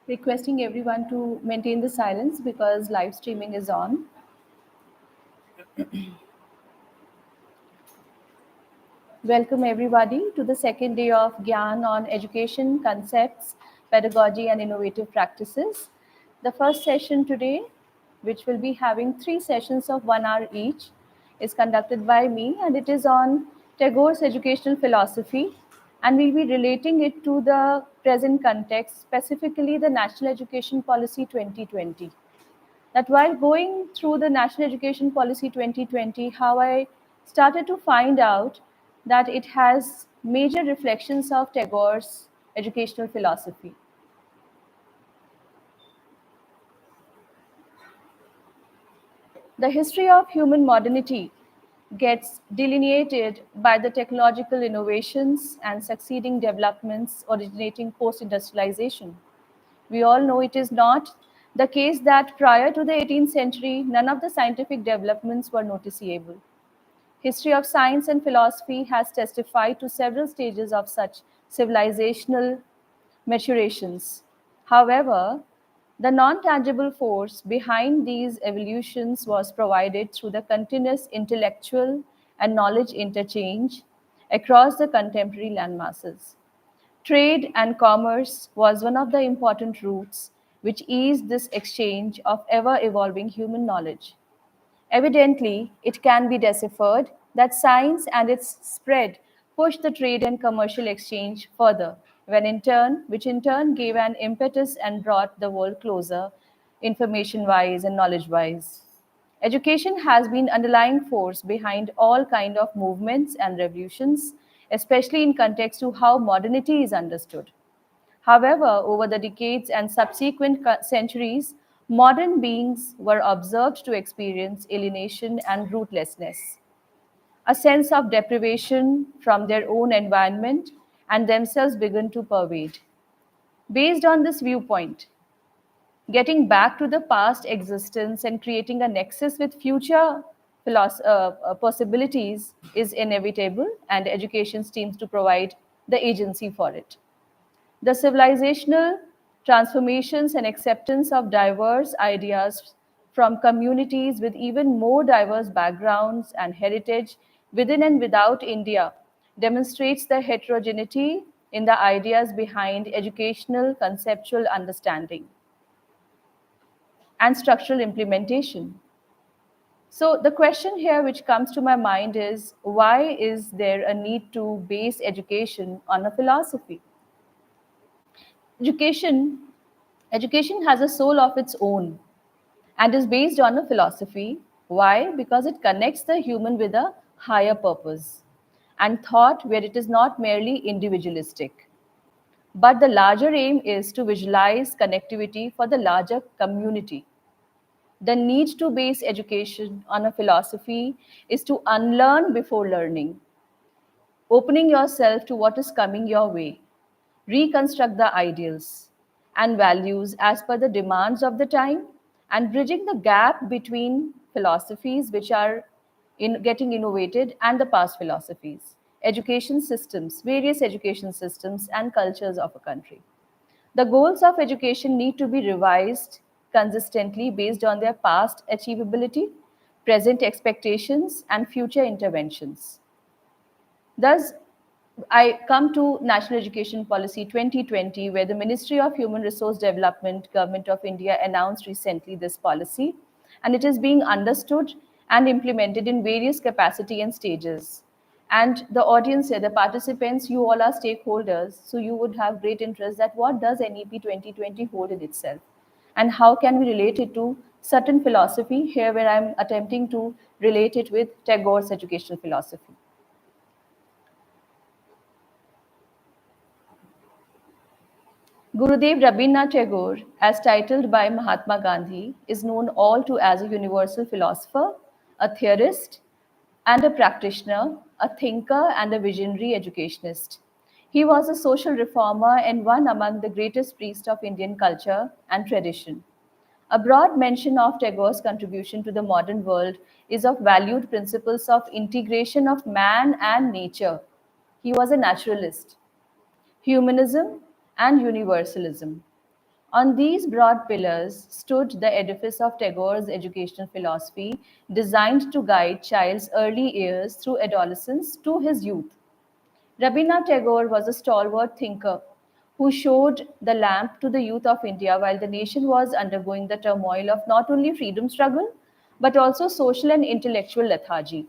Requesting everyone to maintain the silence because live streaming is on. Welcome everybody to the second day of Gyan on education, concepts, pedagogy and innovative practices. The first session today, which will be having 3 sessions of 1 hour each, is conducted by me and it is on Tagore's educational philosophy, and we'll be relating it to the present context, specifically the National Education Policy 2020. That while going through the National Education Policy 2020, how I started to find out that it has major reflections of Tagore's educational philosophy. The history of human modernity gets delineated by the technological innovations and succeeding developments originating post industrialization. We all know it is not the case that prior to the 18th century, none of the scientific developments were noticeable. History of science and philosophy has testified to several stages of such civilizational maturations. However, the non-tangible force behind these evolutions was provided through the continuous intellectual and knowledge interchange across the contemporary landmasses. Trade and commerce was one of the important routes which eased this exchange of ever evolving human knowledge. Evidently, it can be deciphered that science and its spread pushed the trade and commercial exchange further, which in turn gave an impetus and brought the world closer, information-wise and knowledge-wise. Education has been underlying force behind all kind of movements and revolutions, especially in context to how modernity is understood. However, over the decades and subsequent centuries, modern beings were observed to experience alienation and rootlessness, a sense of deprivation from their own environment, and themselves began to pervade. Based on this viewpoint, getting back to the past existence and creating a nexus with future possibilities is inevitable, and education seems to provide the agency for it. The civilizational transformations and acceptance of diverse ideas from communities with even more diverse backgrounds and heritage within and without India demonstrates the heterogeneity in the ideas behind educational conceptual understanding and structural implementation. So, the question here which comes to my mind is, why is there a need to base education on a philosophy? Education Education has a soul of its own and is based on a philosophy. Why? Because it connects the human with a higher purpose and thought where it is not merely individualistic. But the larger aim is to visualize connectivity for the larger community. The need to base education on a philosophy is to unlearn before learning, opening yourself to what is coming your way, reconstruct the ideals and values as per the demands of the time, and bridging the gap between philosophies which are getting innovated and the past philosophies, education systems, various education systems, and cultures of a country. The goals of education need to be revised consistently based on their past achievability, present expectations, and future interventions. Thus, I come to National Education Policy 2020, where the Ministry of Human Resource Development, Government of India announced recently this policy, and it is being understood and implemented in various capacity and stages. And the audience here, the participants, you all are stakeholders, so you would have great interest that what does NEP 2020 hold in itself? And how can we relate it to certain philosophy here where I'm attempting to relate it with Tagore's educational philosophy. Gurudev Rabindranath Tagore, as titled by Mahatma Gandhi, is known all to as a universal philosopher, a theorist, and a practitioner, a thinker, and a visionary educationist. He was a social reformer and one among the greatest priests of Indian culture and tradition. A broad mention of Tagore's contribution to the modern world is of valued principles of integration of man and nature. He was a naturalist, humanism, and universalism. On these broad pillars stood the edifice of Tagore's educational philosophy, designed to guide child's early years through adolescence to his youth. Rabindranath Tagore was a stalwart thinker who showed the lamp to the youth of India while the nation was undergoing the turmoil of not only freedom struggle but also social and intellectual lethargy.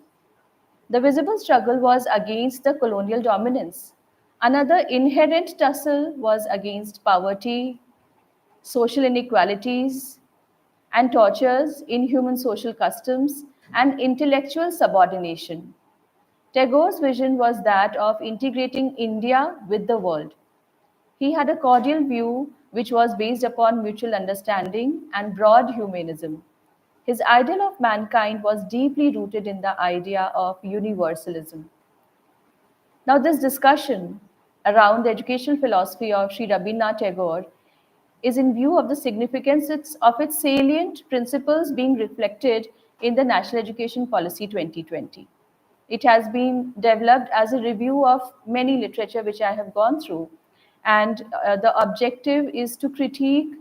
The visible struggle was against the colonial dominance. Another inherent tussle was against poverty, social inequalities, and tortures, inhuman social customs, and intellectual subordination. Tagore's vision was that of integrating India with the world. He had a cordial view which was based upon mutual understanding and broad humanism. His ideal of mankind was deeply rooted in the idea of universalism. Now, this discussion around the educational philosophy of Sri Rabindranath Tagore is in view of the significance of its salient principles being reflected in the National Education Policy 2020. It has been developed as a review of many literature which I have gone through, and the objective is to critique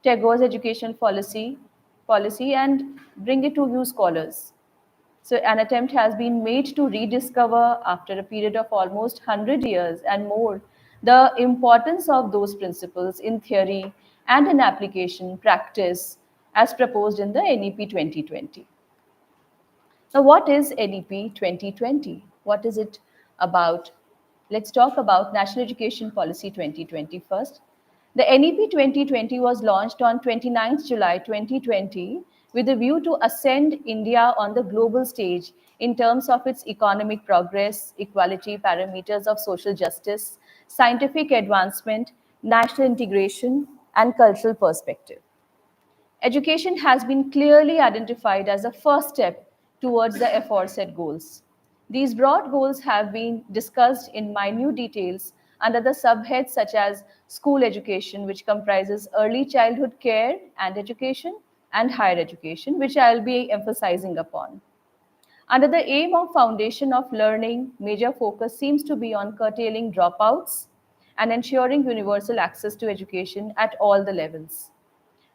Tagore's education policy and bring it to you scholars. So, an attempt has been made to rediscover, after a period of almost 100 years and more, the importance of those principles in theory and in application practice as proposed in the NEP 2020. Now, what is NEP 2020? What is it about? Let's talk about National Education Policy 2020 first. The NEP 2020 was launched on 29th July 2020 with a view to ascend India on the global stage in terms of its economic progress, equality, parameters of social justice, scientific advancement, national integration, and cultural perspective. Education has been clearly identified as a first step towards the aforesaid goals. These broad goals have been discussed in minute details under the subheads such as school education, which comprises early childhood care and education, and higher education, which I'll be emphasizing upon. Under the aim of foundation of learning, major focus seems to be on curtailing dropouts and ensuring universal access to education at all the levels.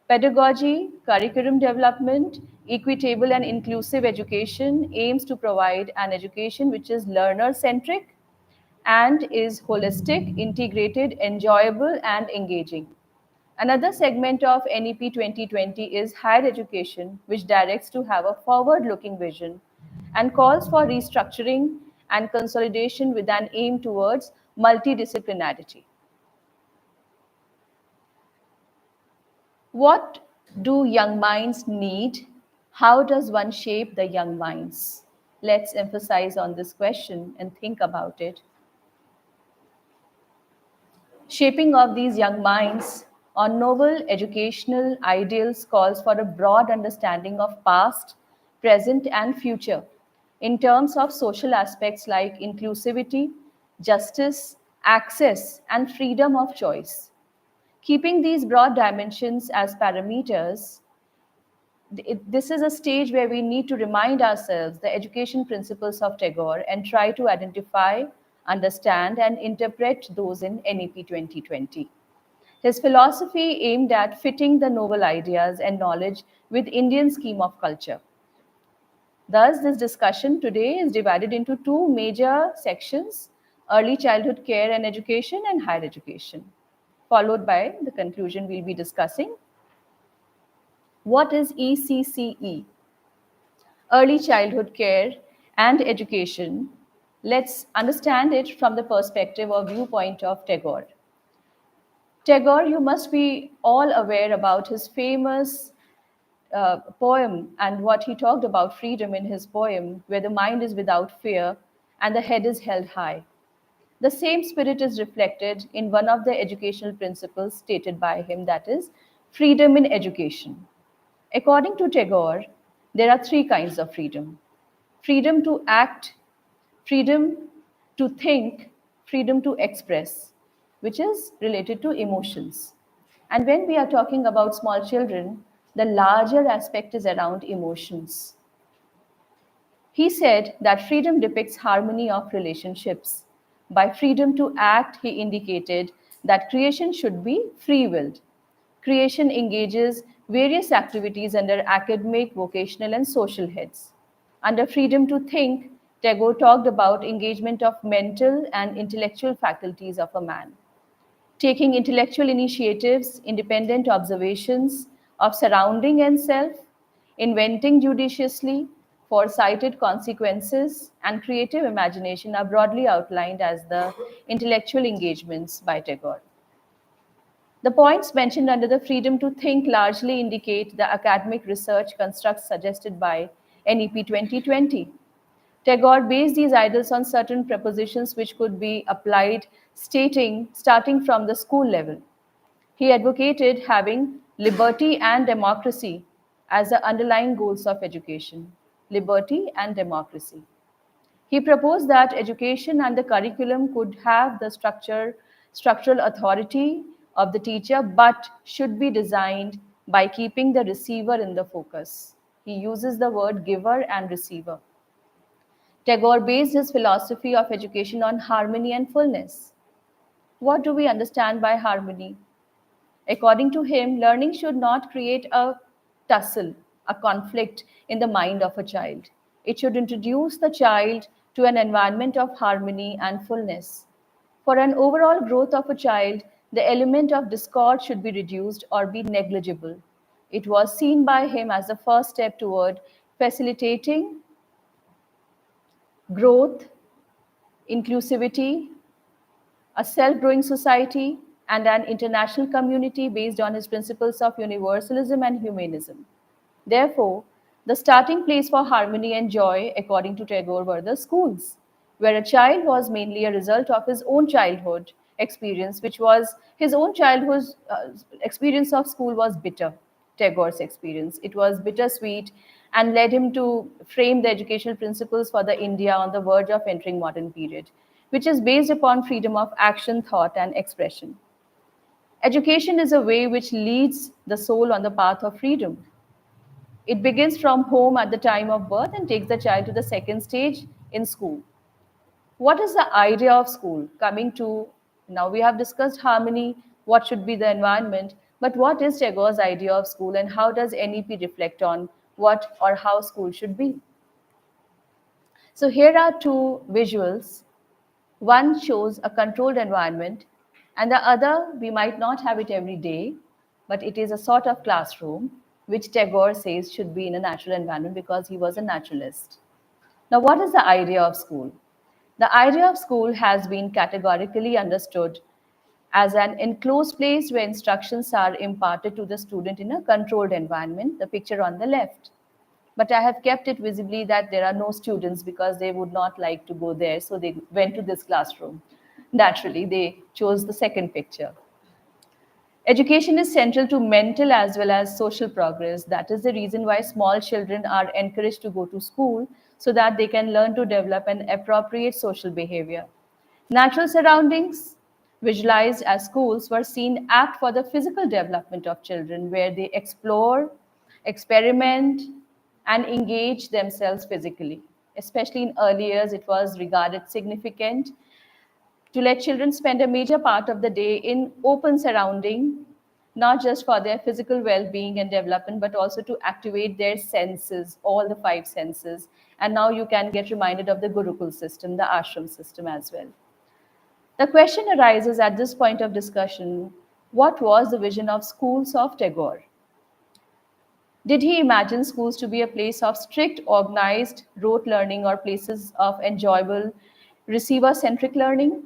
Pedagogy, curriculum development, equitable and inclusive education aims to provide an education which is learner centric and is holistic, integrated, enjoyable, and engaging. Another segment of NEP 2020 is higher education, which directs to have a forward looking vision and calls for restructuring and consolidation with an aim towards multidisciplinarity. What do young minds need? How does one shape the young minds? Let's emphasize on this question and think about it. Shaping of these young minds on novel educational ideals calls for a broad understanding of past, present, and future in terms of social aspects like inclusivity, justice, access, and freedom of choice. Keeping these broad dimensions as parameters, this is a stage where we need to remind ourselves the education principles of Tagore and try to identify, understand, and interpret those in NEP 2020. His philosophy aimed at fitting the novel ideas and knowledge with Indian scheme of culture. Thus, this discussion today is divided into two major sections: early childhood care and education, and higher education, followed by the conclusion we'll be discussing. What is ECCE? Early childhood care and education. Let's understand it from the perspective or viewpoint of Tagore. Tagore, you must be all aware about his famous poem and what he talked about freedom in his poem, where the mind is without fear and the head is held high. The same spirit is reflected in one of the educational principles stated by him, that is, freedom in education. According to Tagore, there are three kinds of freedom: freedom to act, freedom to think, freedom to express, which is related to emotions. And when we are talking about small children, the larger aspect is around emotions. He said that freedom depicts harmony of relationships. By freedom to act, he indicated that creation should be free willed. Creation engages various activities under academic, vocational, and social heads. Under freedom to think, Tagore talked about engagement of mental and intellectual faculties of a man, taking intellectual initiatives, independent observations of surrounding and self, inventing judiciously, foresighted consequences, and creative imagination are broadly outlined as the intellectual engagements by Tagore. The points mentioned under the freedom to think largely indicate the academic research constructs suggested by NEP 2020. Tagore based these ideals on certain prepositions which could be applied starting from the school level. He advocated having liberty and democracy as the underlying goals of education. Liberty and democracy. He proposed that education and the curriculum could have the structural authority of the teacher, but should be designed by keeping the receiver in the focus. He uses the word giver and receiver. Tagore based his philosophy of education on harmony and fullness. What do we understand by harmony? According to him, learning should not create a tussle, a conflict in the mind of a child. It should introduce the child to an environment of harmony and fullness. For an overall growth of a child, the element of discord should be reduced or be negligible. It was seen by him as the first step toward facilitating growth, inclusivity, a self growing society, and an international community based on his principles of universalism and humanism. Therefore, the starting place for harmony and joy, according to Tagore, were the schools, where a child was mainly a result of his own childhood experience, which was his own childhood experience of school was bitter. Tagore's experience. It was bittersweet and led him to frame the educational principles for the India on the verge of entering modern period, which is based upon freedom of action, thought, and expression. Education is a way which leads the soul on the path of freedom. It begins from home at the time of birth and takes the child to the second stage in school. What is the idea of school? Coming to now, we have discussed harmony, what should be the environment, but what is Tagore's idea of school and how does NEP reflect on what or how school should be? So, here are two visuals. One shows a controlled environment, and the other, we might not have it every day, but it is a sort of classroom which Tagore says should be in a natural environment because he was a naturalist. Now, what is the idea of school? The idea of school has been categorically understood as an enclosed place where instructions are imparted to the student in a controlled environment, the picture on the left. But I have kept it visibly that there are no students because they would not like to go there, so they went to this classroom. Naturally, they chose the second picture. Education is central to mental as well as social progress. That is the reason why small children are encouraged to go to school so that they can learn to develop an appropriate social behavior. Natural surroundings, visualized as schools, were seen apt for the physical development of children, where they explore, experiment, and engage themselves physically. Especially in early years, it was regarded significant to let children spend a major part of the day in open surrounding, not just for their physical well-being and development, but also to activate their senses, all the five senses. And now you can get reminded of the Gurukul system, the ashram system as well. The question arises at this point of discussion, what was the vision of schools of Tagore? Did he imagine schools to be a place of strict, organized, rote learning or places of enjoyable, receiver-centric learning?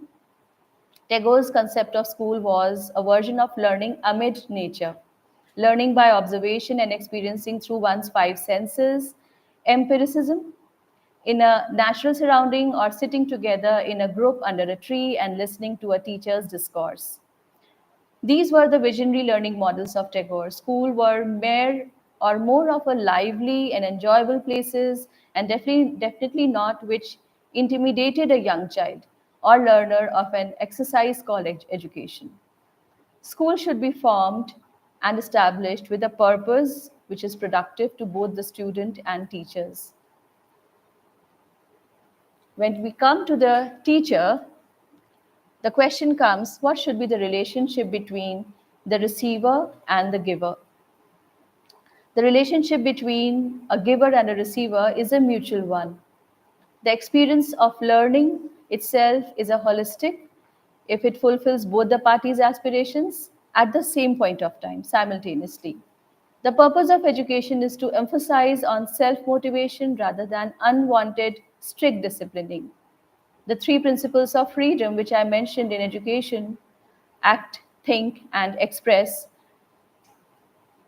Tagore's concept of school was a version of learning amid nature, learning by observation and experiencing through one's five senses, empiricism, in a natural surrounding or sitting together in a group under a tree and listening to a teacher's discourse. These were the visionary learning models of Tagore. School were mere or more of a lively and enjoyable places, and definitely not which intimidated a young child or learner of an exercise college education. School should be formed and established with a purpose which is productive to both the student and teachers. When we come to the teacher, the question comes, what should be the relationship between the receiver, and the giver. The relationship between a giver and a receiver is a mutual one. The experience of learning itself is a holistic if it fulfills both the parties' aspirations at the same point of time, simultaneously. The purpose of education is to emphasize on self motivation rather than unwanted strict disciplining. The three principles of freedom, which I mentioned in education, act, think, and express,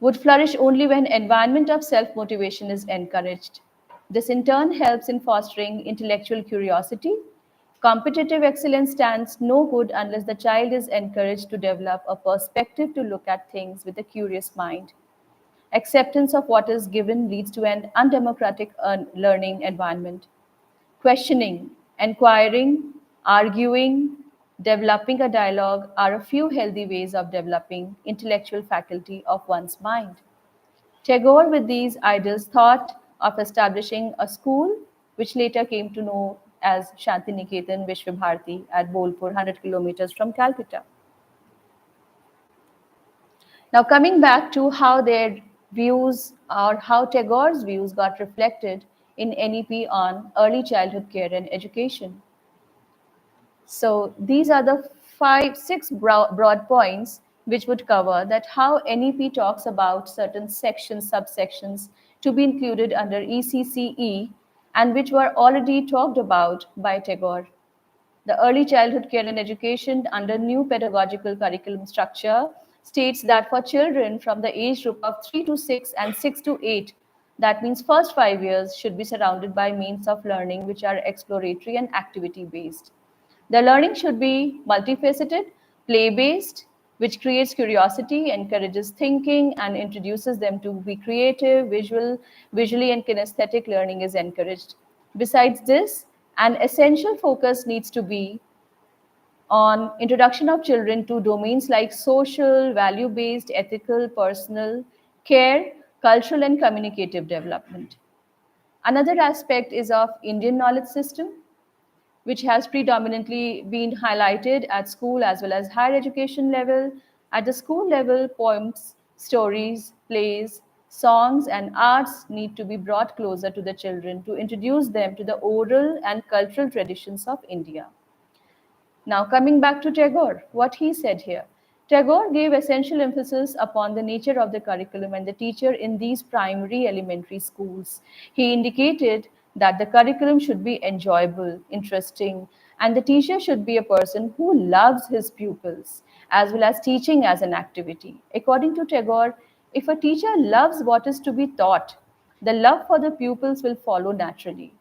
would flourish only when environment of self-motivation is encouraged. This in turn helps in fostering intellectual curiosity. Competitive excellence stands no good unless the child is encouraged to develop a perspective to look at things with a curious mind. Acceptance of what is given leads to an undemocratic learning environment. Questioning, enquiring, arguing, developing a dialogue are a few healthy ways of developing intellectual faculty of one's mind. Tagore, with these ideals, thought of establishing a school, which later came to know as Shantiniketan Vishwabharati at Bolpur, 100 kilometers from Calcutta. Now, coming back to how their views or how Tagore's views got reflected in NEP on early childhood care and education. So these are the six broad points which would cover that how NEP talks about certain sections, subsections to be included under ECCE and which were already talked about by Tagore. The early childhood care and education under new pedagogical curriculum structure states that for children from the age group of 3 to 6 and 6 to 8, that means first 5 years should be surrounded by means of learning which are exploratory and activity based. The learning should be multifaceted, play based, which creates curiosity, encourages thinking, and introduces them to be creative, visually and kinesthetic learning is encouraged. Besides this, an essential focus needs to be on introduction of children to domains like social, value-based, ethical, personal, care, cultural, and communicative development. Another aspect is of Indian knowledge system, which has predominantly been highlighted at school as well as higher education level. At the school level, poems, stories, plays, songs, and arts need to be brought closer to the children to introduce them to the oral and cultural traditions of India. Now, coming back to Tagore, what he said here. Tagore gave essential emphasis upon the nature of the curriculum and the teacher in these primary elementary schools. He indicated that the curriculum should be enjoyable, interesting, and the teacher should be a person who loves his pupils, as well as teaching as an activity. According to Tagore, if a teacher loves what is to be taught, the love for the pupils will follow naturally.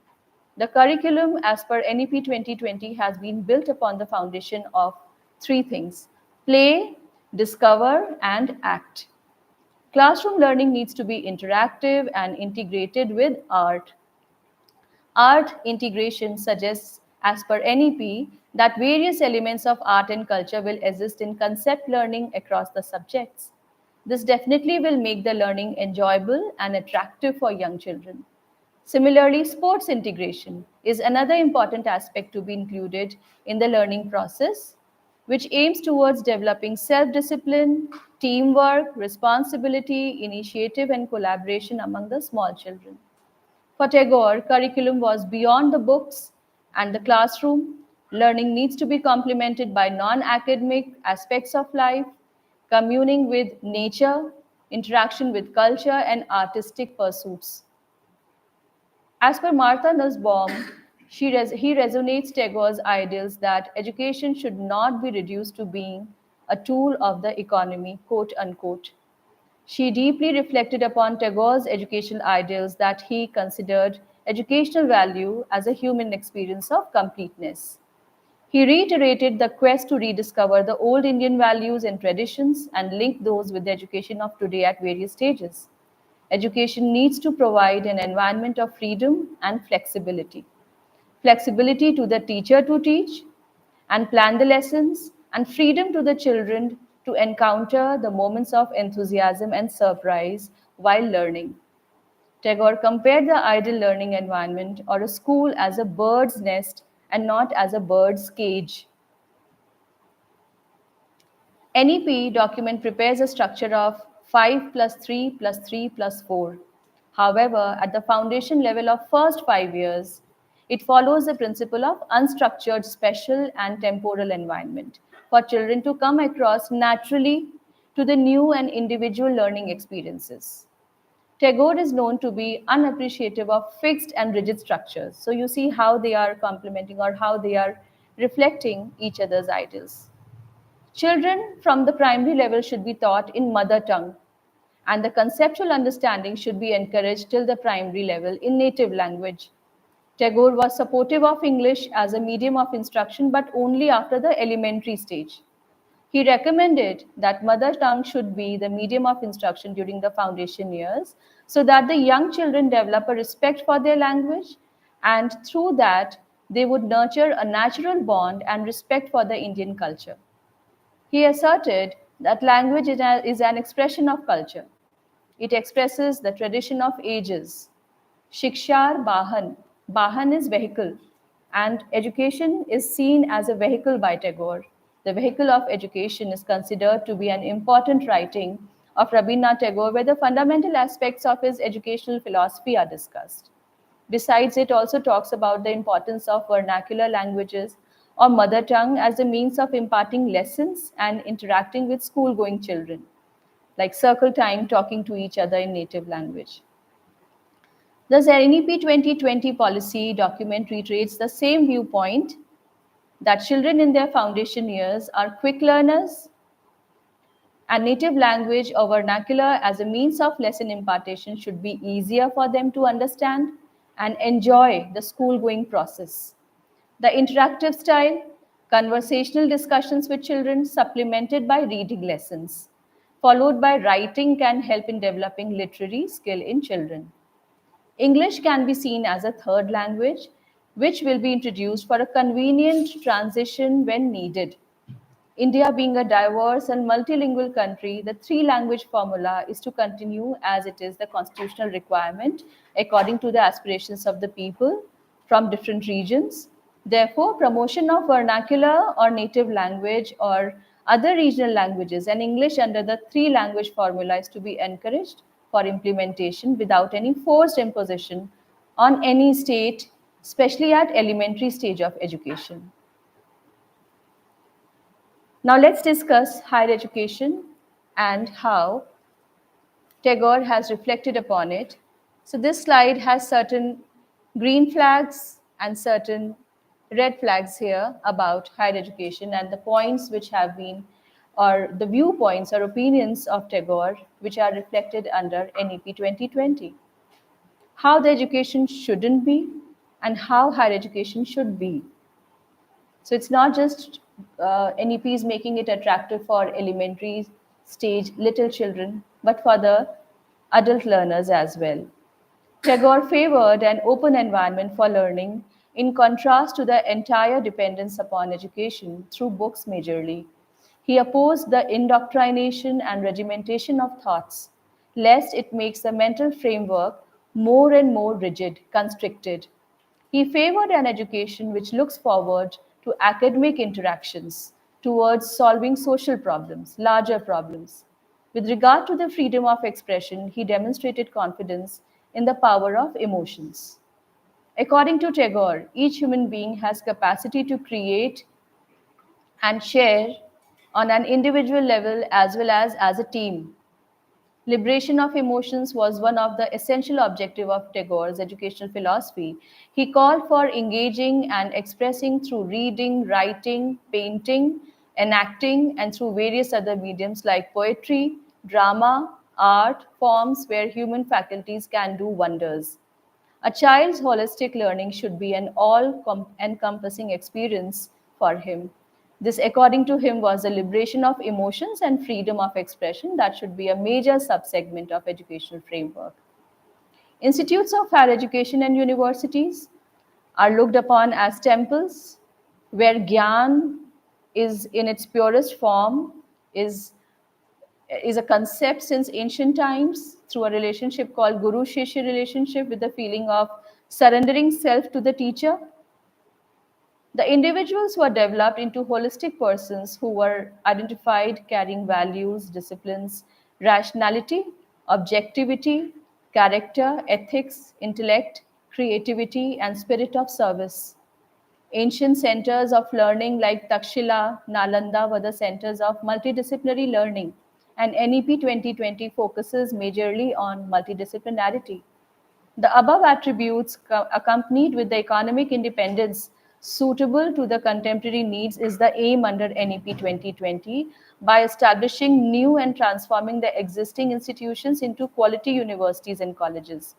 The curriculum, as per NEP 2020, has been built upon the foundation of three things: play, discover, and act. Classroom learning needs to be interactive and integrated with art. Art integration suggests, as per NEP, that various elements of art and culture will exist in concept learning across the subjects. This definitely will make the learning enjoyable and attractive for young children. Similarly, sports integration is another important aspect to be included in the learning process, which aims towards developing self discipline, teamwork, responsibility, initiative, and collaboration among the small children. For Tagore, curriculum was beyond the books and the classroom. Learning needs to be complemented by non academic aspects of life, communing with nature, interaction with culture, and artistic pursuits. As per Martha Nussbaum, he resonates Tagore's ideals that education should not be reduced to being a tool of the economy, quote unquote. She deeply reflected upon Tagore's educational ideals that he considered educational value as a human experience of completeness. He reiterated the quest to rediscover the old Indian values and traditions and link those with the education of today at various stages. Education needs to provide an environment of freedom and flexibility. Flexibility to the teacher to teach and plan the lessons, and freedom to the children to encounter the moments of enthusiasm and surprise while learning. Tagore compared the ideal learning environment or a school as a bird's nest and not as a bird's cage. NEP document prepares a structure of 5 plus 3 plus 3 plus 4. However, at the foundation level of first 5 years, it follows the principle of unstructured spatial and temporal environment for children to come across naturally to the new and individual learning experiences. Tagore is known to be unappreciative of fixed and rigid structures. So you see how they are complementing or how they are reflecting each other's ideals. Children from the primary level should be taught in mother tongue, and the conceptual understanding should be encouraged till the primary level in native language. Tagore was supportive of English as a medium of instruction, but only after the elementary stage. He recommended that mother tongue should be the medium of instruction during the foundation years so that the young children develop a respect for their language, and through that, they would nurture a natural bond and respect for the Indian culture. He asserted that language is an expression of culture. It expresses the tradition of ages. Shikshar Bahan. Bahan is vehicle, and education is seen as a vehicle by Tagore. The vehicle of education is considered to be an important writing of Rabindranath Tagore, where the fundamental aspects of his educational philosophy are discussed. Besides, it also talks about the importance of vernacular languages or mother tongue as a means of imparting lessons and interacting with school going children, like circle time talking to each other in native language. The NEP 2020 policy document reiterates the same viewpoint that children in their foundation years are quick learners and native language or vernacular as a means of lesson impartation should be easier for them to understand and enjoy the school going process. The interactive style, conversational discussions with children supplemented by reading lessons, followed by writing, can help in developing literary skill in children. English can be seen as a third language, which will be introduced for a convenient transition when needed. India being a diverse and multilingual country, the three language formula is to continue as it is the constitutional requirement according to the aspirations of the people from different regions. Therefore, promotion of vernacular or native language or other regional languages and English under the three language formula is to be encouraged for implementation without any forced imposition on any state, especially at elementary stage of education. Now let's discuss higher education and how Tagore has reflected upon it. So this slide has certain green flags and certain red flags here about higher education and the points which have been, or the viewpoints or opinions of Tagore which are reflected under NEP 2020. How the education shouldn't be and how higher education should be. So it's not just NEPs making it attractive for elementary stage little children, but for the adult learners as well. Tagore favored an open environment for learning in contrast to the entire dependence upon education through books majorly. He opposed the indoctrination and regimentation of thoughts, lest it makes the mental framework more and more rigid, constricted. He favored an education which looks forward to academic interactions towards solving social problems, larger problems. With regard to the freedom of expression, he demonstrated confidence in the power of emotions. According to Tagore, each human being has capacity to create and share on an individual level as well as a team. Liberation of emotions was one of the essential objectives of Tagore's educational philosophy. He called for engaging and expressing through reading, writing, painting, enacting, and through various other mediums like poetry, drama, art, forms where human faculties can do wonders. A child's holistic learning should be an all encompassing experience for him. This, according to him, was the liberation of emotions and freedom of expression that should be a major subsegment of educational framework. Institutes of higher education and universities are looked upon as temples where Gyan is in its purest form, is is a concept since ancient times through a relationship called Guru Shishya relationship with the feeling of surrendering self to the teacher. The individuals were developed into holistic persons who were identified carrying values, disciplines, rationality, objectivity, character, ethics, intellect, creativity, and spirit of service. Ancient centers of learning like Takshila, Nalanda were the centers of multidisciplinary learning, and NEP 2020 focuses majorly on multidisciplinarity. The above attributes, accompanied with the economic independence suitable to the contemporary needs, is the aim under NEP 2020 by establishing new and transforming the existing institutions into quality universities and colleges.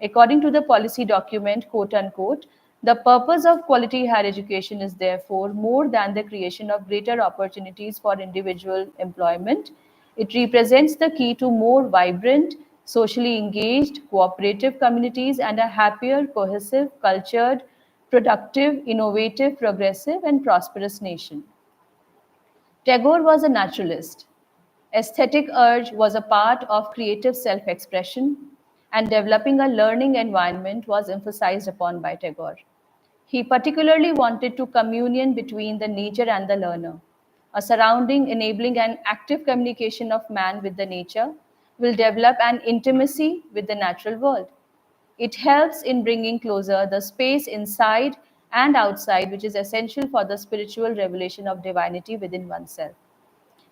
According to the policy document, quote unquote, the purpose of quality higher education is therefore more than the creation of greater opportunities for individual employment. It represents the key to more vibrant, socially engaged, cooperative communities and a happier, cohesive, cultured, productive, innovative, progressive, and prosperous nation. Tagore was a naturalist. Aesthetic urge was a part of creative self expression, and developing a learning environment was emphasized upon by Tagore. He particularly wanted to communion between the nature and the learner. A surrounding enabling an active communication of man with the nature will develop an intimacy with the natural world. It helps in bringing closer the space inside and outside, which is essential for the spiritual revelation of divinity within oneself.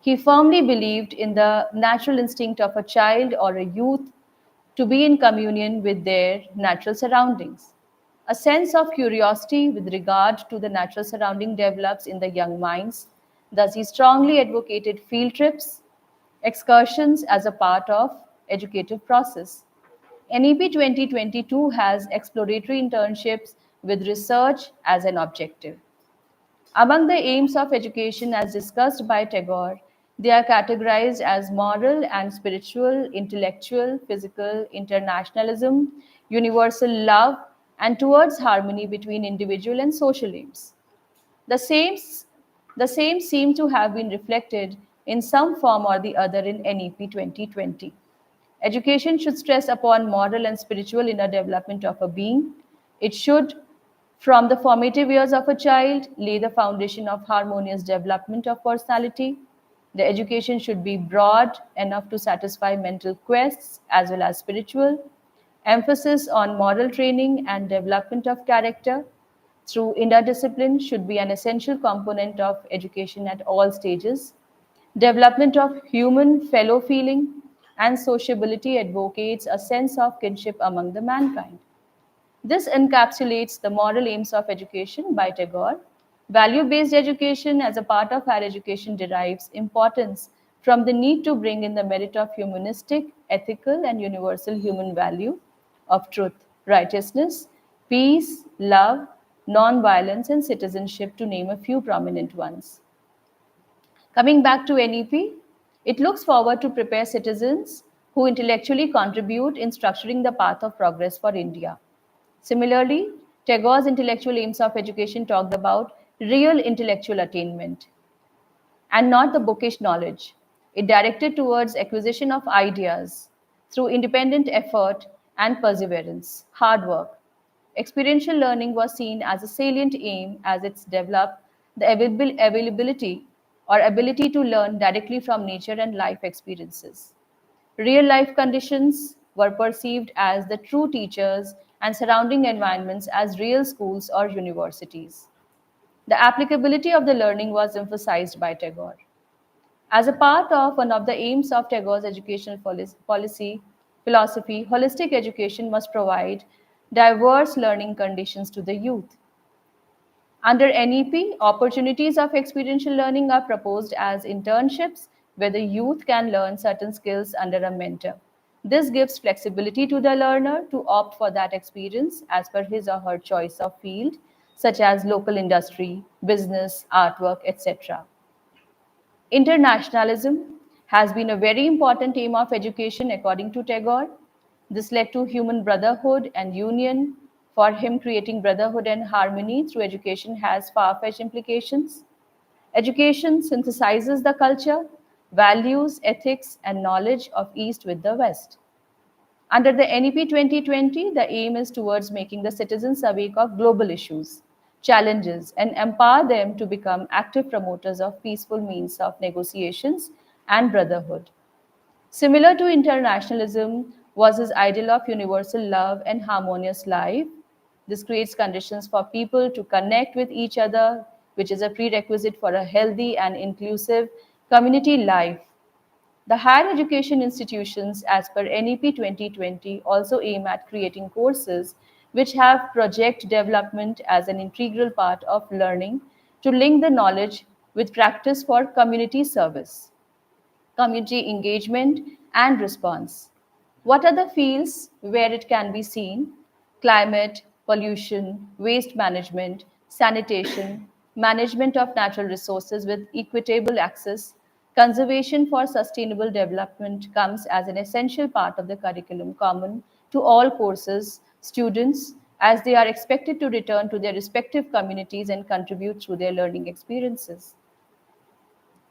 He firmly believed in the natural instinct of a child or a youth to be in communion with their natural surroundings. A sense of curiosity with regard to the natural surrounding develops in the young minds. Thus, he strongly advocated field trips, excursions as a part of educative process. NEP 2022 has exploratory internships with research as an objective. Among the aims of education, as discussed by Tagore, they are categorized as moral and spiritual, intellectual, physical, internationalism, universal love, and towards harmony between individual and social aims. The same, the same seem to have been reflected in some form or the other in NEP 2020. Education should stress upon moral and spiritual inner development of a being. It should, from the formative years of a child, lay the foundation of harmonious development of personality. The education should be broad enough to satisfy mental quests as well as spiritual. Emphasis on moral training and development of character through inner discipline should be an essential component of education at all stages. Development of human fellow feeling and sociability advocates a sense of kinship among the mankind. This encapsulates the moral aims of education by Tagore. Value based education as a part of higher education derives importance from the need to bring in the merit of humanistic, ethical, and universal human value of truth, righteousness, peace, love, non violence, and citizenship, to name a few prominent ones. Coming back to NEP, it looks forward to prepare citizens who intellectually contribute in structuring the path of progress for India. Similarly, Tagore's intellectual aims of education talked about real intellectual attainment and not the bookish knowledge. It directed towards acquisition of ideas through independent effort and perseverance, hard work. Experiential learning was seen as a salient aim as it's developed the availability or ability to learn directly from nature and life experiences. Real life conditions were perceived as the true teachers and surrounding environments as real schools or universities. The applicability of the learning was emphasized by Tagore. As a part of one of the aims of Tagore's educational policy philosophy, holistic education must provide diverse learning conditions to the youth. Under NEP, opportunities of experiential learning are proposed as internships where the youth can learn certain skills under a mentor. This gives flexibility to the learner to opt for that experience as per his or her choice of field, such as local industry, business, artwork, etc. Internationalism has been a very important aim of education according to Tagore. This led to human brotherhood and union. For him, creating brotherhood and harmony through education has far fetched implications. Education synthesizes the culture, values, ethics, and knowledge of East with the West. Under the NEP 2020, the aim is towards making the citizens awake of global issues. challenges, and empower them to become active promoters of peaceful means of negotiations and brotherhood. Similar to internationalism was his ideal of universal love and harmonious life. This creates conditions for people to connect with each other, which is a prerequisite for a healthy and inclusive community life. The higher education institutions, as per NEP 2020, also aim at creating courses which have project development as an integral part of learning to link the knowledge with practice for community service, community engagement, and response. What are the fields where it can be seen? Climate, pollution, waste management, sanitation, management of natural resources with equitable access, conservation for sustainable development comes as an essential part of the curriculum common to all courses, students, as they are expected to return to their respective communities and contribute through their learning experiences.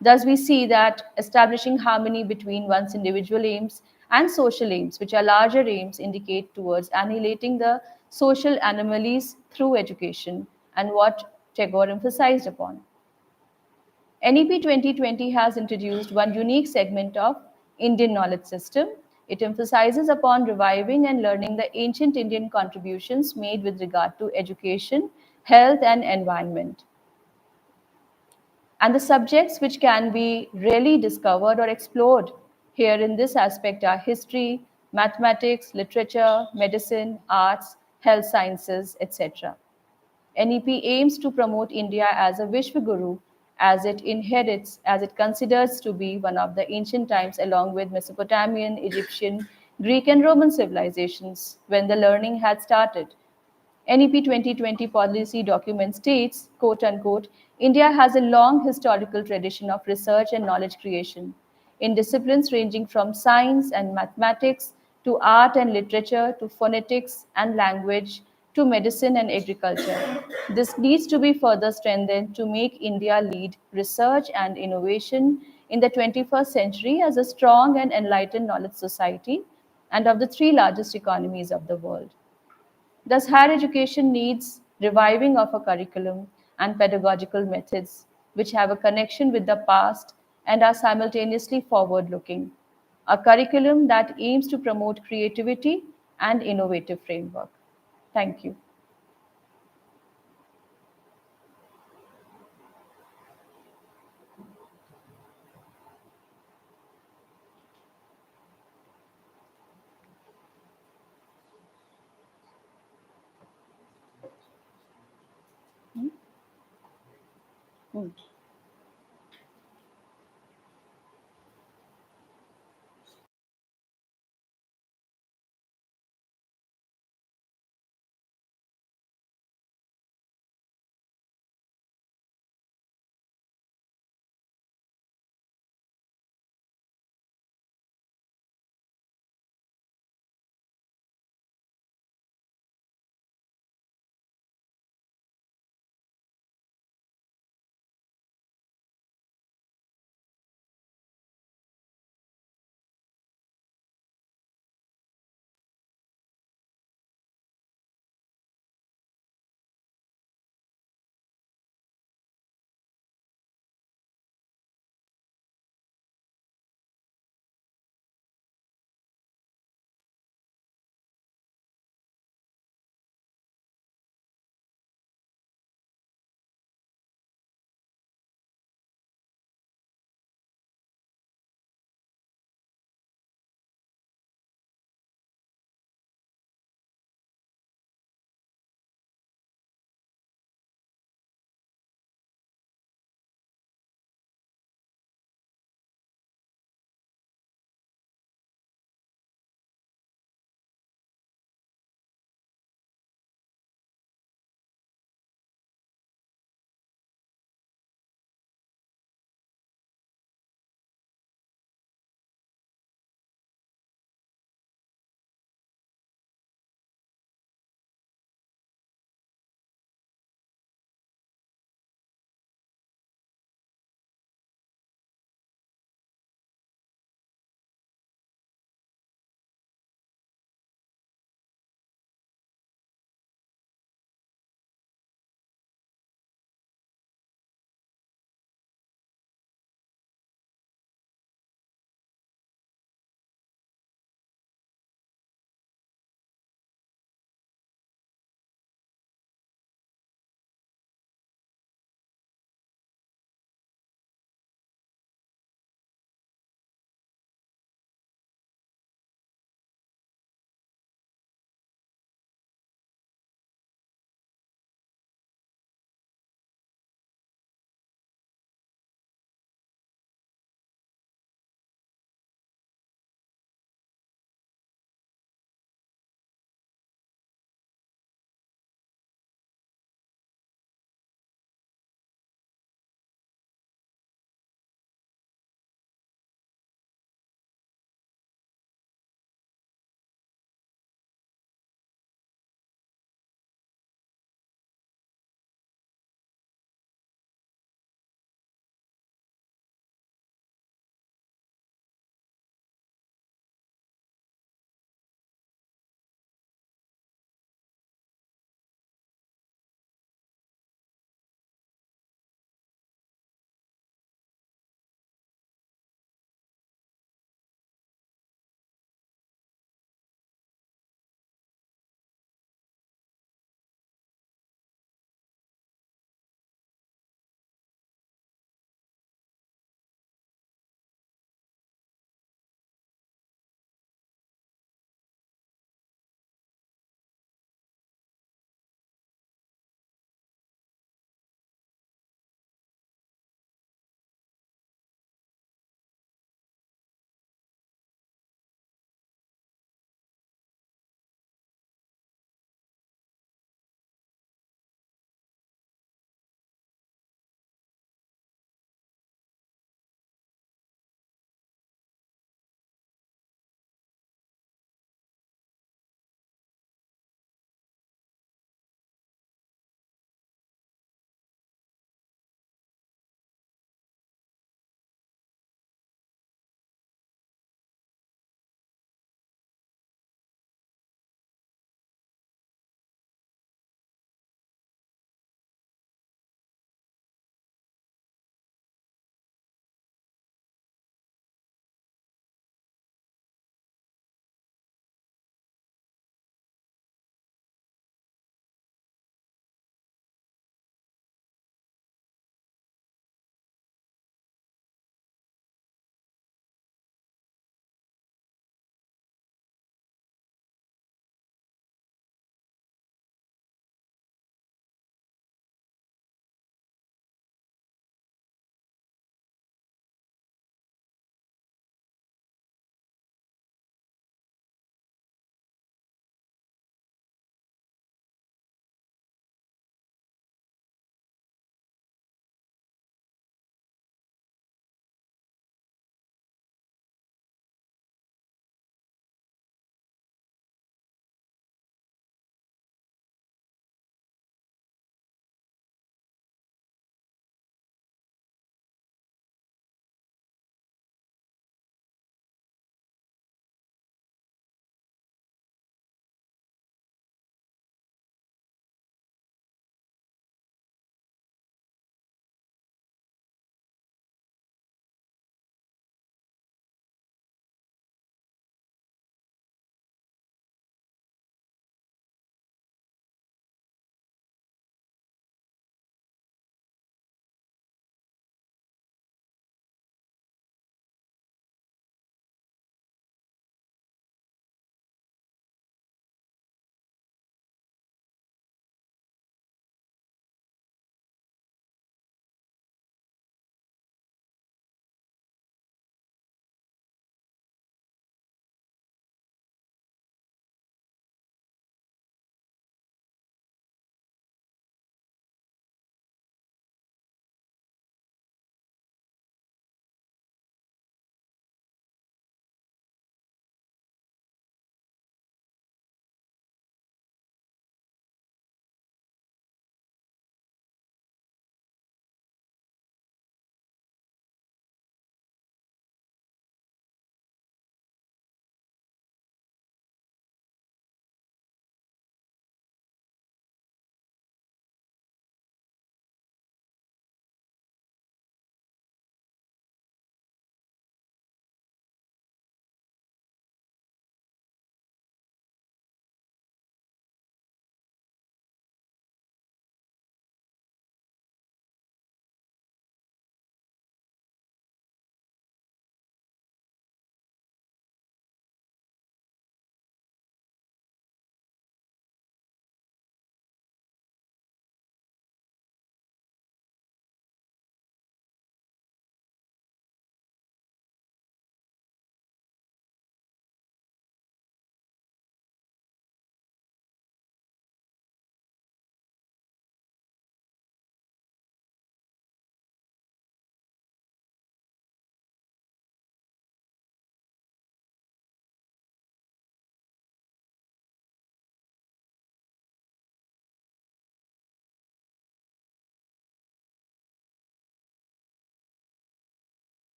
Thus, we see that establishing harmony between one's individual aims and social aims, which are larger aims, indicate towards annihilating the social anomalies through education, and what Tagore emphasized upon. NEP 2020 has introduced one unique segment of Indian knowledge system. It emphasizes upon reviving and learning the ancient Indian contributions made with regard to education, health, and environment. And the subjects which can be really discovered or explored here in this aspect are history, mathematics, literature, medicine, arts, health sciences, etc. NEP aims to promote India as a Vishwaguru, as it considers to be one of the ancient times along with Mesopotamian, Egyptian, Greek and Roman civilizations when the learning had started. NEP 2020 policy document states, quote unquote, India has a long historical tradition of research and knowledge creation in disciplines ranging from science and mathematics to art and literature to phonetics and language to medicine and agriculture. This needs to be further strengthened to make India lead research and innovation in the 21st century as a strong and enlightened knowledge society and of the three largest economies of the world. Thus, higher education needs reviving of a curriculum and pedagogical methods which have a connection with the past and are simultaneously forward looking. A curriculum that aims to promote creativity and innovative framework. Thank you. Hmm.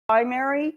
primary.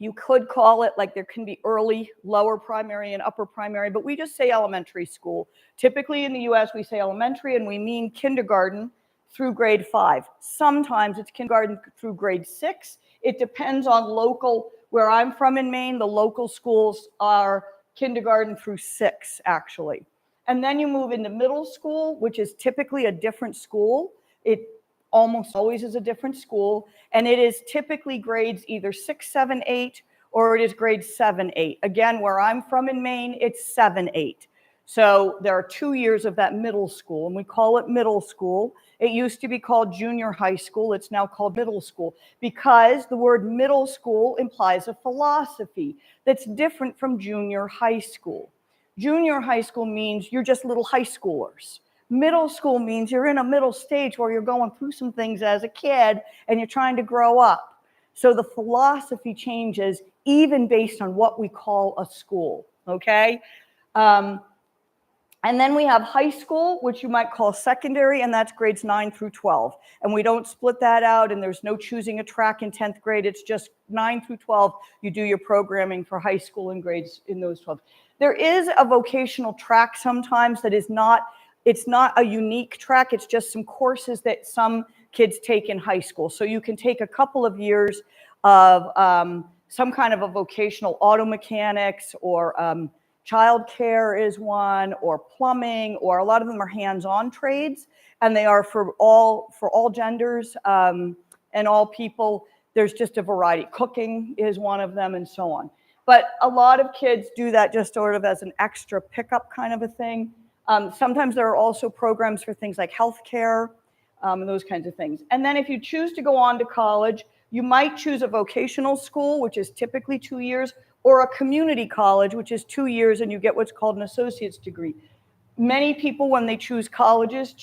You could call it, like, there can be early, lower primary, and upper primary, but we just say elementary school. Typically in the US, we say elementary, and we mean kindergarten through grade 5. Sometimes it's kindergarten through grade 6. It depends on local, where I'm from in Maine, the local schools are kindergarten through 6, actually. And then you move into middle school, which is typically a different school. It almost always is a different school, and it is typically grades either 6, 7, 8, or it is grades 7, 8. Again, where I'm from in Maine, it's 7, 8. So there are 2 years of that middle school, and we call it middle school. It used to be called junior high school. It's now called middle school, because the word middle school implies a philosophy that's different from junior high school. Junior high school means you're just little high schoolers. Middle school means you're in a middle stage where you're going through some things as a kid and you're trying to grow up. So the philosophy changes even based on what we call a school, okay? And then we have high school, which you might call secondary, and that's grades 9 through 12. And we don't split that out, and there's no choosing a track in 10th grade. It's just 9 through 12. You do your programming for high school and grades in those 12. There is a vocational track sometimes that is not, it's not a unique track. It's just some courses that some kids take in high school. So you can take a couple of years of some kind of a vocational auto mechanics, or childcare is one, or plumbing, or a lot of them are hands-on trades, and they are for all genders and all people. There's just a variety. Cooking is one of them, and so on. But a lot of kids do that just sort of as an extra pickup kind of a thing. Sometimes there are also programs for things like healthcare and those kinds of things. And then if you choose to go on to college, you might choose a vocational school, which is typically 2 years, or a community college, which is 2 years, and you get what's called an associate's degree. Many people, when they choose colleges,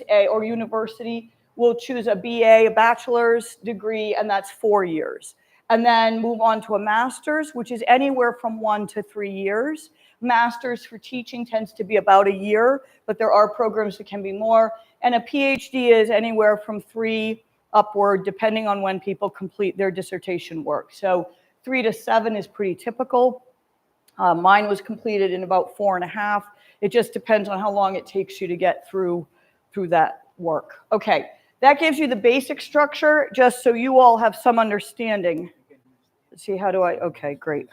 or university, will choose a BA, a bachelor's degree, and that's 4 years. And then move on to a master's, which is anywhere from 1 to 3 years. Master's for teaching tends to be about a year, but there are programs that can be more. And a PhD is anywhere from 3 upward, depending on when people complete their dissertation work. So 3 to 7 is pretty typical. Mine was completed in about 4.5. It just depends on how long it takes you to get through that work. Okay, that gives you the basic structure, just so you all have some understanding. Let's see, how do I, okay, great.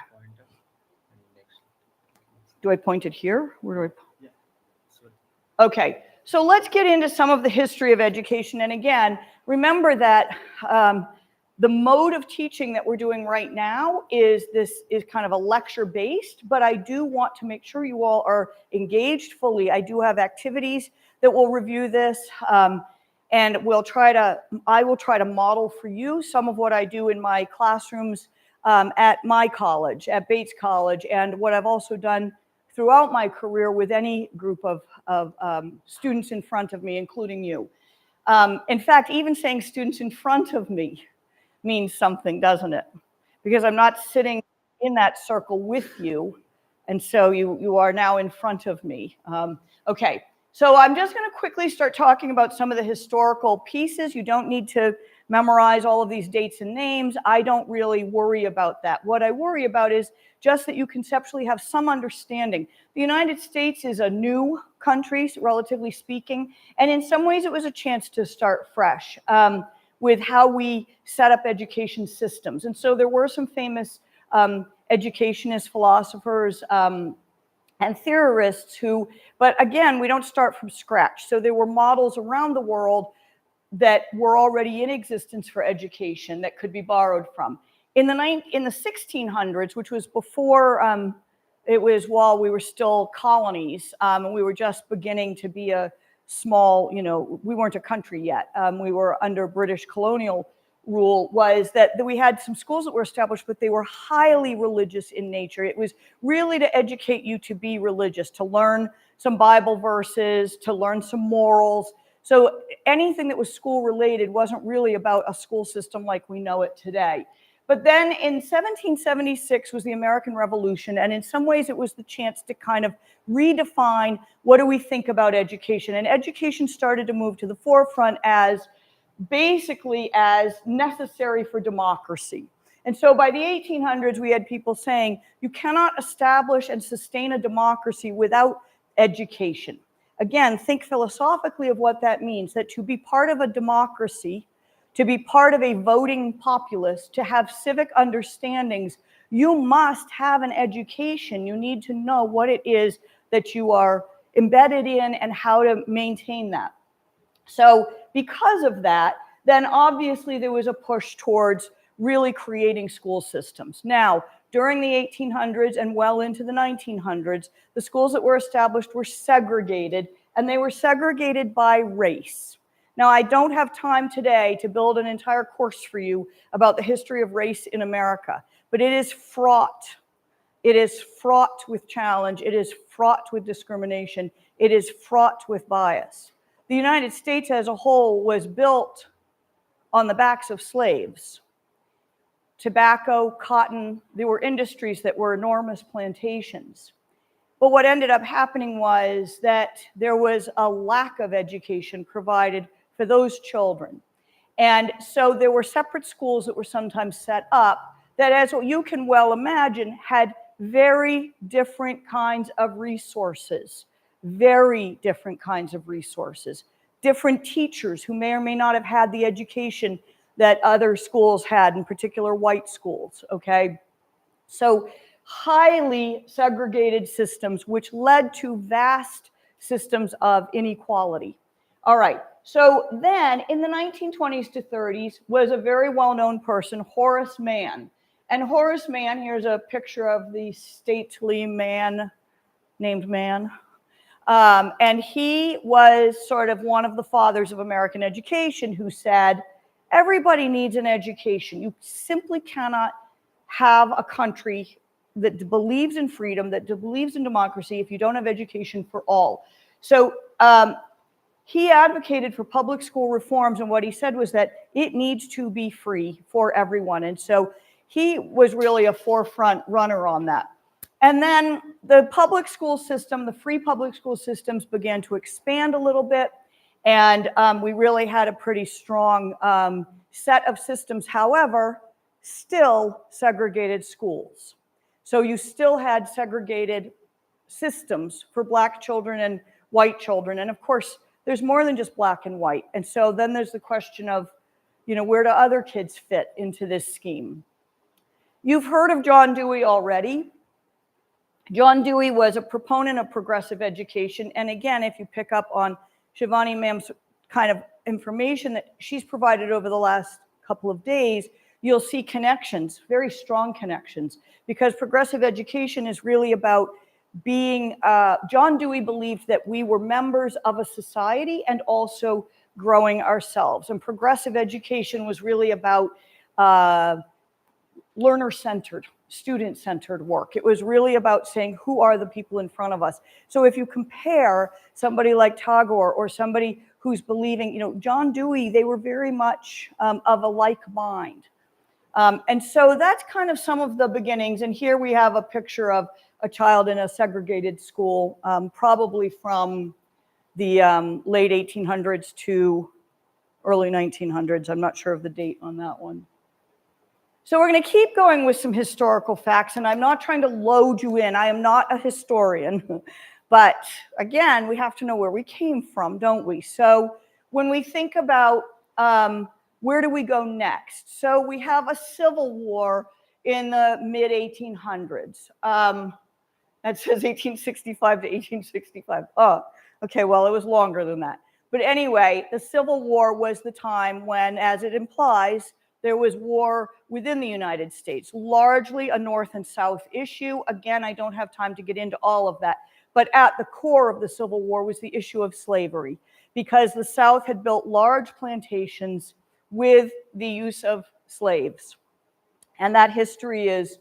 Do I point it here? Where do I? Okay, so let's get into some of the history of education. And again, remember that the mode of teaching that we're doing right now is kind of a lecture based, but I do want to make sure you all are engaged fully. I do have activities that will review this, and I will try to model for you some of what I do in my classrooms at my college, at Bates College, and what I've also done throughout my career with any group of students in front of me, including you. In fact, even saying students in front of me means something, doesn't it? Because I'm not sitting in that circle with you, and so you are now in front of me. Okay, so I'm just going to quickly start talking about some of the historical pieces. You don't need to memorize all of these dates and names. I don't really worry about that. What I worry about is just that you conceptually have some understanding. The United States is a new country, relatively speaking, and in some ways it was a chance to start fresh with how we set up education systems. And so there were some famous educationists, philosophers, and theorists who, but again, we don't start from scratch. So there were models around the world that were already in existence for education that could be borrowed from. In the 1600s, which was before, it was while we were still colonies, and we were just beginning to be a small, we weren't a country yet. We were under British colonial rule, was that we had some schools that were established, but they were highly religious in nature. It was really to educate you to be religious, to learn some Bible verses, to learn some morals. So anything that was school related wasn't really about a school system like we know it today. But then in 1776 was the American Revolution, and in some ways it was the chance to kind of redefine what do we think about education. And education started to move to the forefront as basically as necessary for democracy. And so by the 1800s, we had people saying, you cannot establish and sustain a democracy without education. Again, think philosophically of what that means, that to be part of a democracy, to be part of a voting populace, to have civic understandings, you must have an education. You need to know what it is that you are embedded in and how to maintain that. So because of that, then obviously there was a push towards really creating school systems. Now, during the 1800s and well into the 1900s, the schools that were established were segregated, and they were segregated by race. Now, I don't have time today to build an entire course for you about the history of race in America, but it is fraught. It is fraught with challenge. It is fraught with discrimination. It is fraught with bias. The United States as a whole was built on the backs of slaves. Tobacco, cotton, there were industries that were enormous plantations. But what ended up happening was that there was a lack of education provided for those children. And so there were separate schools that were sometimes set up that, as you can well imagine, had very different kinds of resources. Very different kinds of resources. Different teachers who may or may not have had the education that other schools had, in particular white schools, okay? So highly segregated systems, which led to vast systems of inequality. All right, so then in the 1920s to 30s was a very well-known person, Horace Mann. And Horace Mann, here's a picture of the stately man named Mann. And he was sort of one of the fathers of American education who said, everybody needs an education. You simply cannot have a country that believes in freedom, that believes in democracy, if you don't have education for all. So he advocated for public school reforms, and what he said was that it needs to be free for everyone. And so he was really a forefront runner on that. And then the public school system, the free public school systems began to expand a little bit. And we really had a pretty strong set of systems. However, still segregated schools. So you still had segregated systems for Black children and white children. And of course, there's more than just black and white. And so then there's the question of, you know, where do other kids fit into this scheme? You've heard of John Dewey already. John Dewey was a proponent of progressive education. And again, if you pick up on Shivani ma'am's kind of information that she's provided over the last couple of days, you'll see connections, very strong connections, because progressive education is really about being, John Dewey believed that we were members of a society and also growing ourselves. And progressive education was really about learner-centered, student-centered work. It was really about saying, who are the people in front of us? So if you compare somebody like Tagore or somebody who's believing, you know, John Dewey, they were very much of a like mind. And so that's kind of some of the beginnings. And here we have a picture of a child in a segregated school, probably from the late 1800s to early 1900s. I'm not sure of the date on that one. So we're going to keep going with some historical facts, and I'm not trying to load you in. I am not a historian, but again, we have to know where we came from, don't we? So when we think about where do we go next? So we have a civil war in the mid-1800s. That says 1865 to 1865. Oh, okay, well, it was longer than that. But anyway, the Civil War was the time when, as it implies, there was war within the United States, largely a North and South issue. Again, I don't have time to get into all of that. But at the core of the Civil War was the issue of slavery, because the South had built large plantations with the use of slaves. And that history is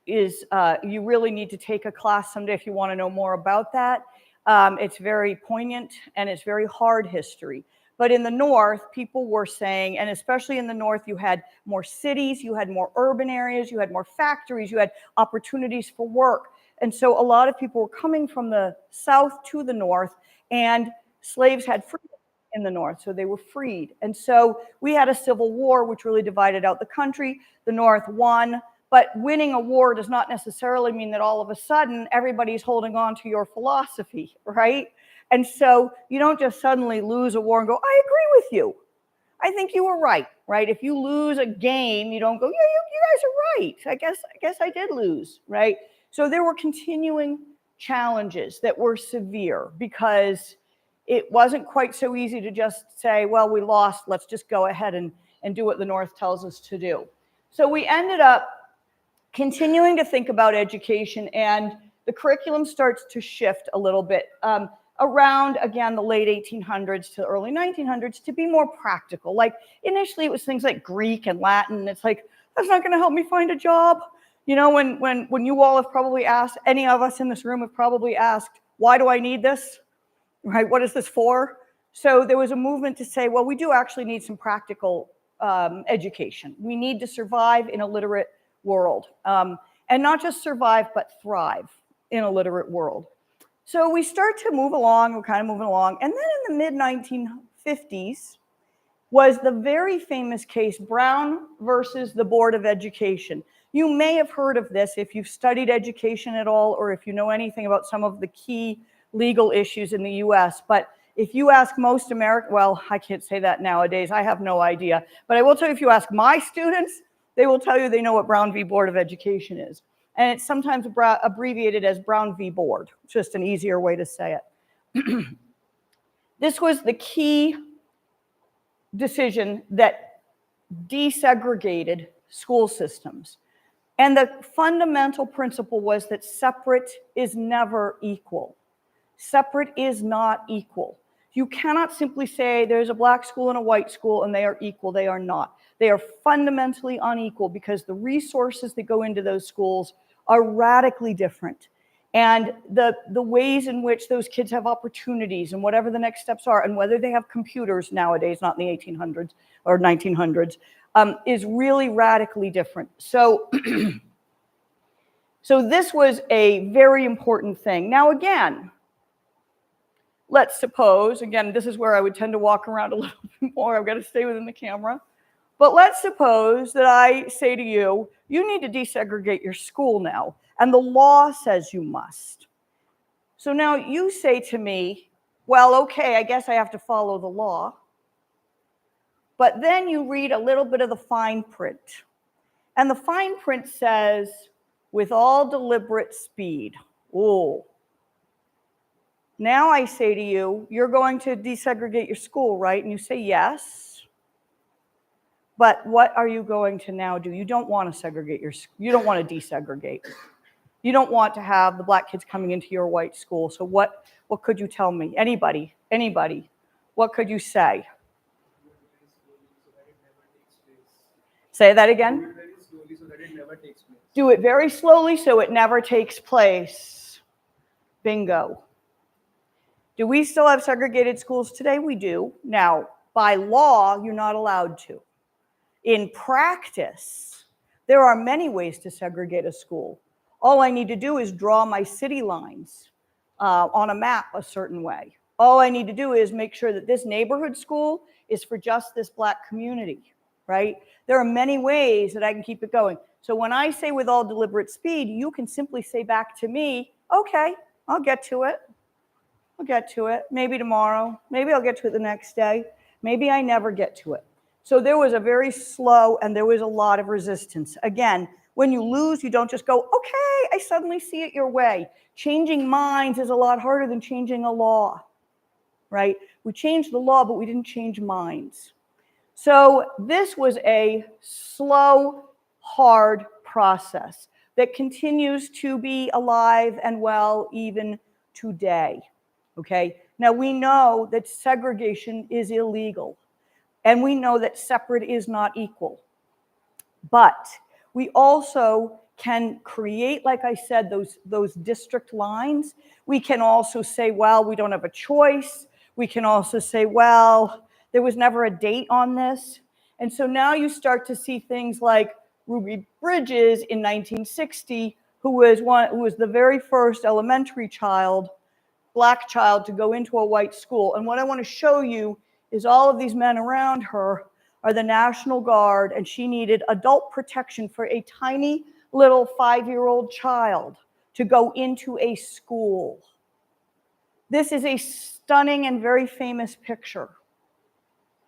you really need to take a class someday if you want to know more about that. It's very poignant and it's very hard history. But in the North, people were saying, and especially in the North, you had more cities, you had more urban areas, you had more factories, you had opportunities for work. And so a lot of people were coming from the South to the North, and slaves had freedom. in the North. So they were freed. And so we had a civil war, which really divided out the country. The North won. But winning a war does not necessarily mean that all of a sudden everybody's holding on to your philosophy, right? And so you don't just suddenly lose a war and go, I agree with you. I think you were right, right? If you lose a game, you don't go, yeah, you guys are right. I guess I did lose, right? So there were continuing challenges that were severe because it wasn't quite so easy to just say, well, we lost, let's just go ahead and do what the North tells us to do. So we ended up continuing to think about education, and the curriculum starts to shift a little bit around, again, the late 1800s to early 1900s to be more practical. Like initially it was things like Greek and Latin. It's like, that's not going to help me find a job. You know, when you all have probably asked, any of us in this room have probably asked, why do I need this? Right? What is this for? So there was a movement to say, well, we do actually need some practical education. We need to survive in a literate world. And not just survive, but thrive in a literate world. So we start to move along, we're kind of moving along. And then in the mid-1950s was the very famous case, Brown versus the Board of Education. You may have heard of this if you've studied education at all, or if you know anything about some of the key legal issues in the US. But if you ask most American, well, I can't say that nowadays, I have no idea. But I will tell you, if you ask my students, they will tell you they know what Brown v. Board of Education is. And it's sometimes abbreviated as Brown v. Board, just an easier way to say it. This was the key decision that desegregated school systems. And the fundamental principle was that separate is never equal. Separate is not equal. You cannot simply say there's a black school and a white school and they are equal. They are not. They are fundamentally unequal because the resources that go into those schools are radically different. And the ways in which those kids have opportunities and whatever the next steps are, and whether they have computers nowadays, not in the 1800s or 1900s, is really radically different. So, so this was a very important thing. Now again, let's suppose, again, this is where I would tend to walk around a little bit more. I've got to stay within the camera. But let's suppose that I say to you, you need to desegregate your school now, and the law says you must. So now you say to me, well, okay, I guess I have to follow the law. But then you read a little bit of the fine print. And the fine print says, with all deliberate speed. Oh. Now I say to you, you're going to desegregate your school, right? And you say yes. But what are you going to now do? You don't want to segregate you don't want to desegregate. You don't want to have the black kids coming into your white school. So what could you tell me? Anybody, what could you say? Say that again. Do it very slowly so it never takes place. Bingo. Do we still have segregated schools today? We do. Now, by law, you're not allowed to. In practice, there are many ways to segregate a school. All I need to do is draw my city lines on a map a certain way. All I need to do is make sure that this neighborhood school is for just this black community, right? There are many ways that I can keep it going. So when I say with all deliberate speed, you can simply say back to me, okay, I'll get to it. I'll get to it. Maybe tomorrow. Maybe I'll get to it the next day. Maybe I never get to it. So there was a very slow and there was a lot of resistance. Again, when you lose, you don't just go, okay, I suddenly see it your way. Changing minds is a lot harder than changing a law, right? We changed the law, but we didn't change minds. So this was a slow, hard process that continues to be alive and well even today, okay? Now we know that segregation is illegal. And we know that separate is not equal. But we also can create, like I said, those district lines. We can also say, well, we don't have a choice. We can also say, well, there was never a date on this. And so now you start to see things like Ruby Bridges in 1960, who was the very first elementary child, black child, to go into a white school. And what I want to show you is all of these men around her are the National Guard, and she needed adult protection for a tiny little 5-year-old child to go into a school. This is a stunning and very famous picture.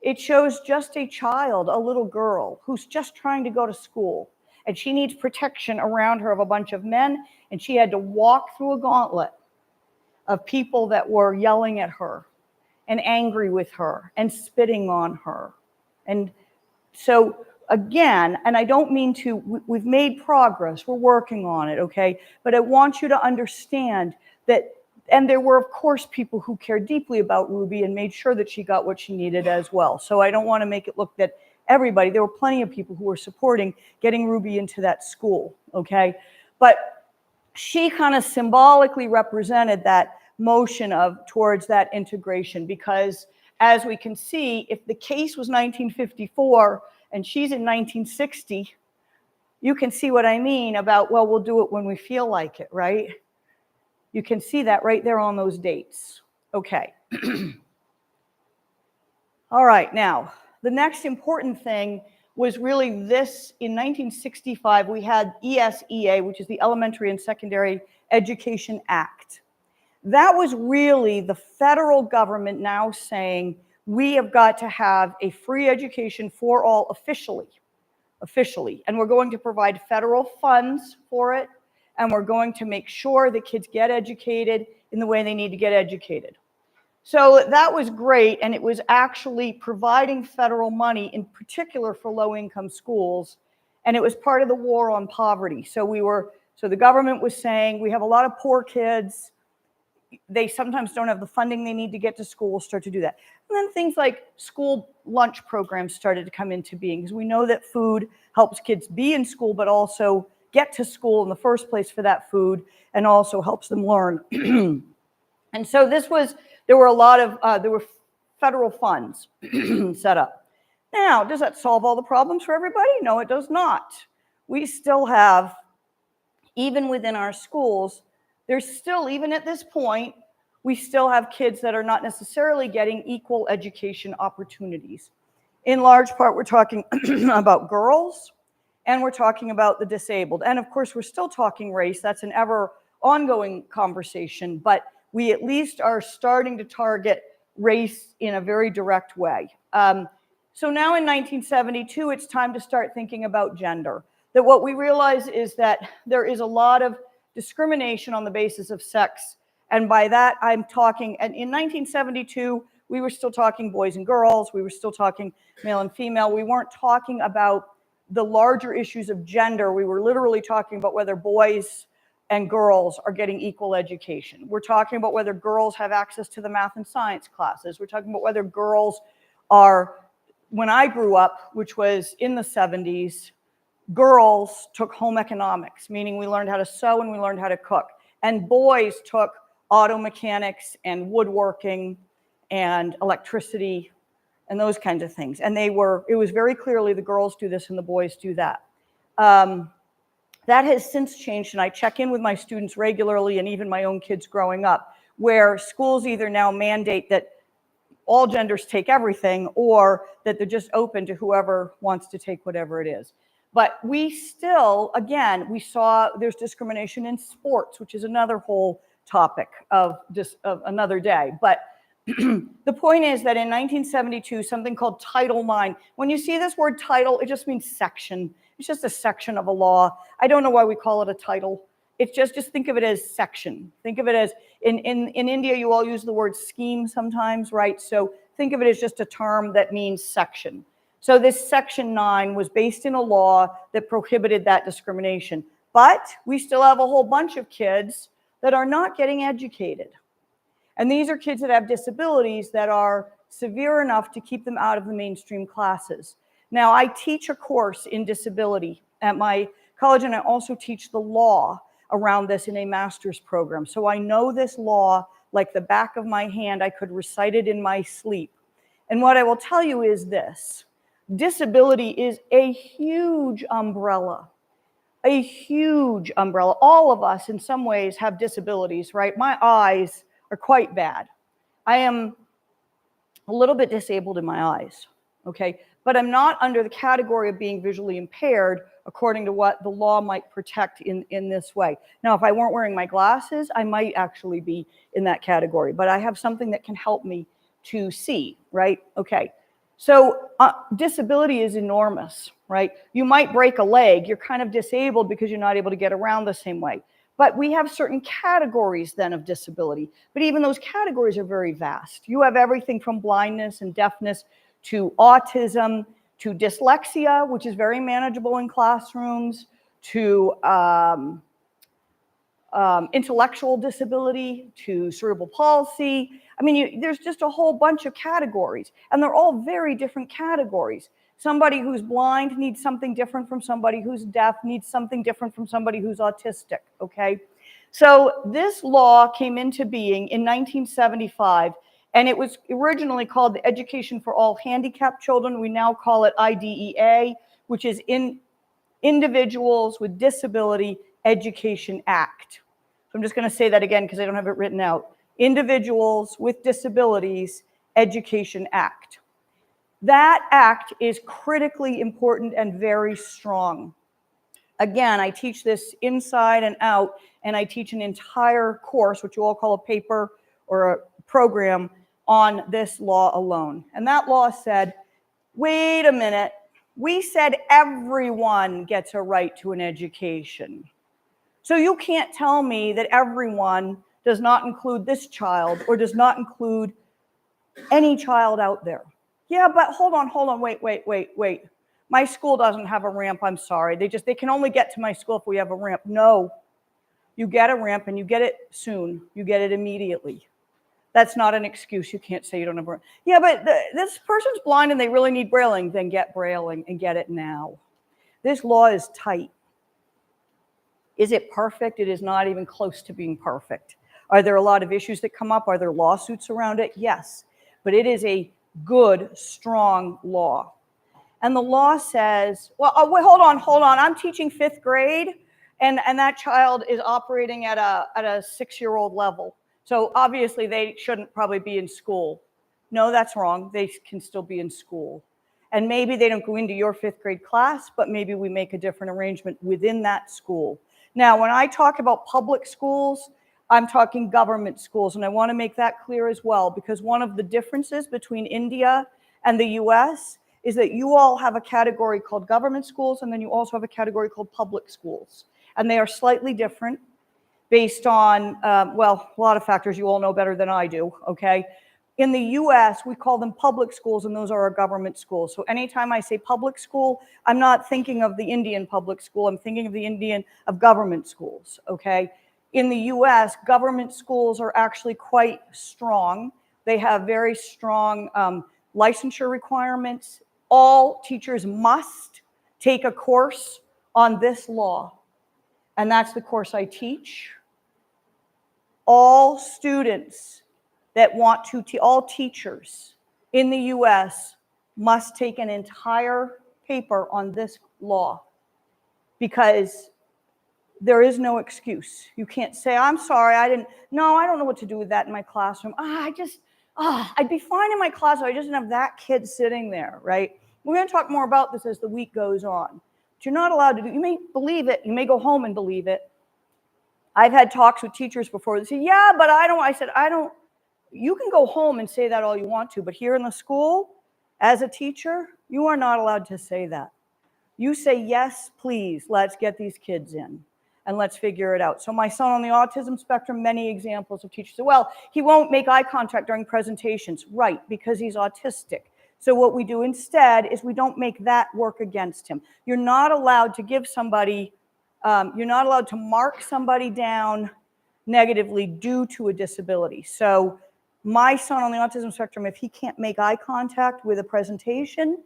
It shows just a child, a little girl, who's just trying to go to school, and she needs protection around her of a bunch of men, and she had to walk through a gauntlet of people that were yelling at her and angry with her and spitting on her. And so again, and I don't mean to, we've made progress, we're working on it, okay? But I want you to understand that, and there were, of course, people who cared deeply about Ruby and made sure that she got what she needed as well. So I don't want to make it look that everybody, there were plenty of people who were supporting getting Ruby into that school, okay? But she kind of symbolically represented that motion towards that integration, because as we can see, if the case was 1954 and she's in 1960, you can see what I mean about, well, we'll do it when we feel like it, right? You can see that right there on those dates. Okay. All right, now, the next important thing was really this. In 1965, we had ESEA, which is the Elementary and Secondary Education Act. That was really the federal government now saying, we have got to have a free education for all officially, and we're going to provide federal funds for it, and we're going to make sure that kids get educated in the way they need to get educated. So that was great, and it was actually providing federal money, in particular for low-income schools, and it was part of the war on poverty. So the government was saying, we have a lot of poor kids, they sometimes don't have the funding they need to get to school, start to do that. And then things like school lunch programs started to come into being, because we know that food helps kids be in school, but also get to school in the first place for that food, and also helps them learn. And so there were federal funds set up. Now, does that solve all the problems for everybody? No, it does not. We still have, even within our schools, there's still, even at this point, we still have kids that are not necessarily getting equal education opportunities. In large part, we're talking about girls, and we're talking about the disabled. And of course, we're still talking race. That's an ever ongoing conversation, but we at least are starting to target race in a very direct way. So now in 1972, it's time to start thinking about gender. That what we realize is that there is a lot of discrimination on the basis of sex. And by that, I'm talking, and in 1972, we were still talking boys and girls. We were still talking male and female. We weren't talking about the larger issues of gender. We were literally talking about whether boys and girls are getting equal education. We're talking about whether girls have access to the math and science classes. We're talking about whether girls are, when I grew up, which was in the 70s, girls took home economics, meaning we learned how to sew and we learned how to cook. And boys took auto mechanics and woodworking and electricity and those kinds of things. And it was very clearly the girls do this and the boys do that. That has since changed, and I check in with my students regularly, and even my own kids growing up, where schools either now mandate that all genders take everything, or that they're just open to whoever wants to take whatever it is. But we still, again, we saw there's discrimination in sports, which is another whole topic of another day. But the point is that in 1972, something called Title IX, when you see this word title, it just means section. It's just a section of a law. I don't know why we call it a title. It's just think of it as section. Think of it as, in India, you all use the word scheme sometimes, right? So think of it as just a term that means section. So this Section 9 was based in a law that prohibited that discrimination. But we still have a whole bunch of kids that are not getting educated. And these are kids that have disabilities that are severe enough to keep them out of the mainstream classes. Now, I teach a course in disability at my college, and I also teach the law around this in a master's program. So I know this law like the back of my hand. I could recite it in my sleep. And what I will tell you is this: disability is a huge umbrella. A huge umbrella. All of us in some ways have disabilities, right? My eyes are quite bad. I am a little bit disabled in my eyes, okay? But I'm not under the category of being visually impaired according to what the law might protect in this way. Now, if I weren't wearing my glasses, I might actually be in that category, but I have something that can help me to see, right? Okay, so disability is enormous, right? You might break a leg, you're kind of disabled because you're not able to get around the same way. But we have certain categories then of disability. But even those categories are very vast. You have everything from blindness and deafness to autism, to dyslexia, which is very manageable in classrooms, to intellectual disability, to cerebral palsy. I mean, there's just a whole bunch of categories, and they're all very different categories. Somebody who's blind needs something different from somebody who's deaf, needs something different from somebody who's autistic, okay? So this law came into being in 1975, and it was originally called the Education for All Handicapped Children. We now call it IDEA, which is Individuals with Disability Education Act. So I'm just going to say that again because I don't have it written out. Individuals with Disabilities Education Act. That act is critically important and very strong. Again, I teach this inside and out, and I teach an entire course, which you all call a paper or a program, on this law alone. And that law said, wait a minute, we said everyone gets a right to an education. So you can't tell me that everyone does not include this child or does not include any child out there. Yeah, but hold on, wait. My school doesn't have a ramp, I'm sorry. They can only get to my school if we have a ramp. No, you get a ramp and you get it soon. You get it immediately. That's not an excuse. You can't say you don't have a ramp. Yeah, but this person's blind and they really need brailing. Then get brailing and get it now. This law is tight. Is it perfect? It is not even close to being perfect. Are there a lot of issues that come up? Are there lawsuits around it? Yes, but it is a good, strong law. And the law says, well, wait, hold on. I'm teaching 5th grade, and that child is operating at a 6-year-old level. So obviously they shouldn't probably be in school. No, that's wrong. They can still be in school. And maybe they don't go into your 5th grade class, but maybe we make a different arrangement within that school. Now, when I talk about public schools, I'm talking government schools, and I want to make that clear as well, because one of the differences between India and the US is that you all have a category called government schools, and then you also have a category called public schools. And they are slightly different based on, well, a lot of factors you all know better than I do, okay? In the US, we call them public schools, and those are our government schools. So anytime I say public school, I'm not thinking of the Indian public school, I'm thinking of government schools, okay? In the US, government schools are actually quite strong. They have very strong licensure requirements. All teachers must take a course on this law, and that's the course I teach. All students that want to, all teachers in the US must take an entire paper on this law, because there is no excuse. You can't say, I'm sorry, I don't know what to do with that in my classroom. I'd be fine in my class if I just didn't have that kid sitting there, right? We're going to talk more about this as the week goes on. But you're not allowed to do, you may believe it, you may go home and believe it. I've had talks with teachers before that say, yeah, but I said, you can go home and say that all you want to, but here in the school, as a teacher, you are not allowed to say that. You say, yes, please, let's get these kids in and let's figure it out. So my son on the autism spectrum, many examples of teachers say, well, he won't make eye contact during presentations. Right, because he's autistic. So what we do instead is we don't make that work against him. You're not allowed to give somebody, you're not allowed to mark somebody down negatively due to a disability. So my son on the autism spectrum, if he can't make eye contact with a presentation,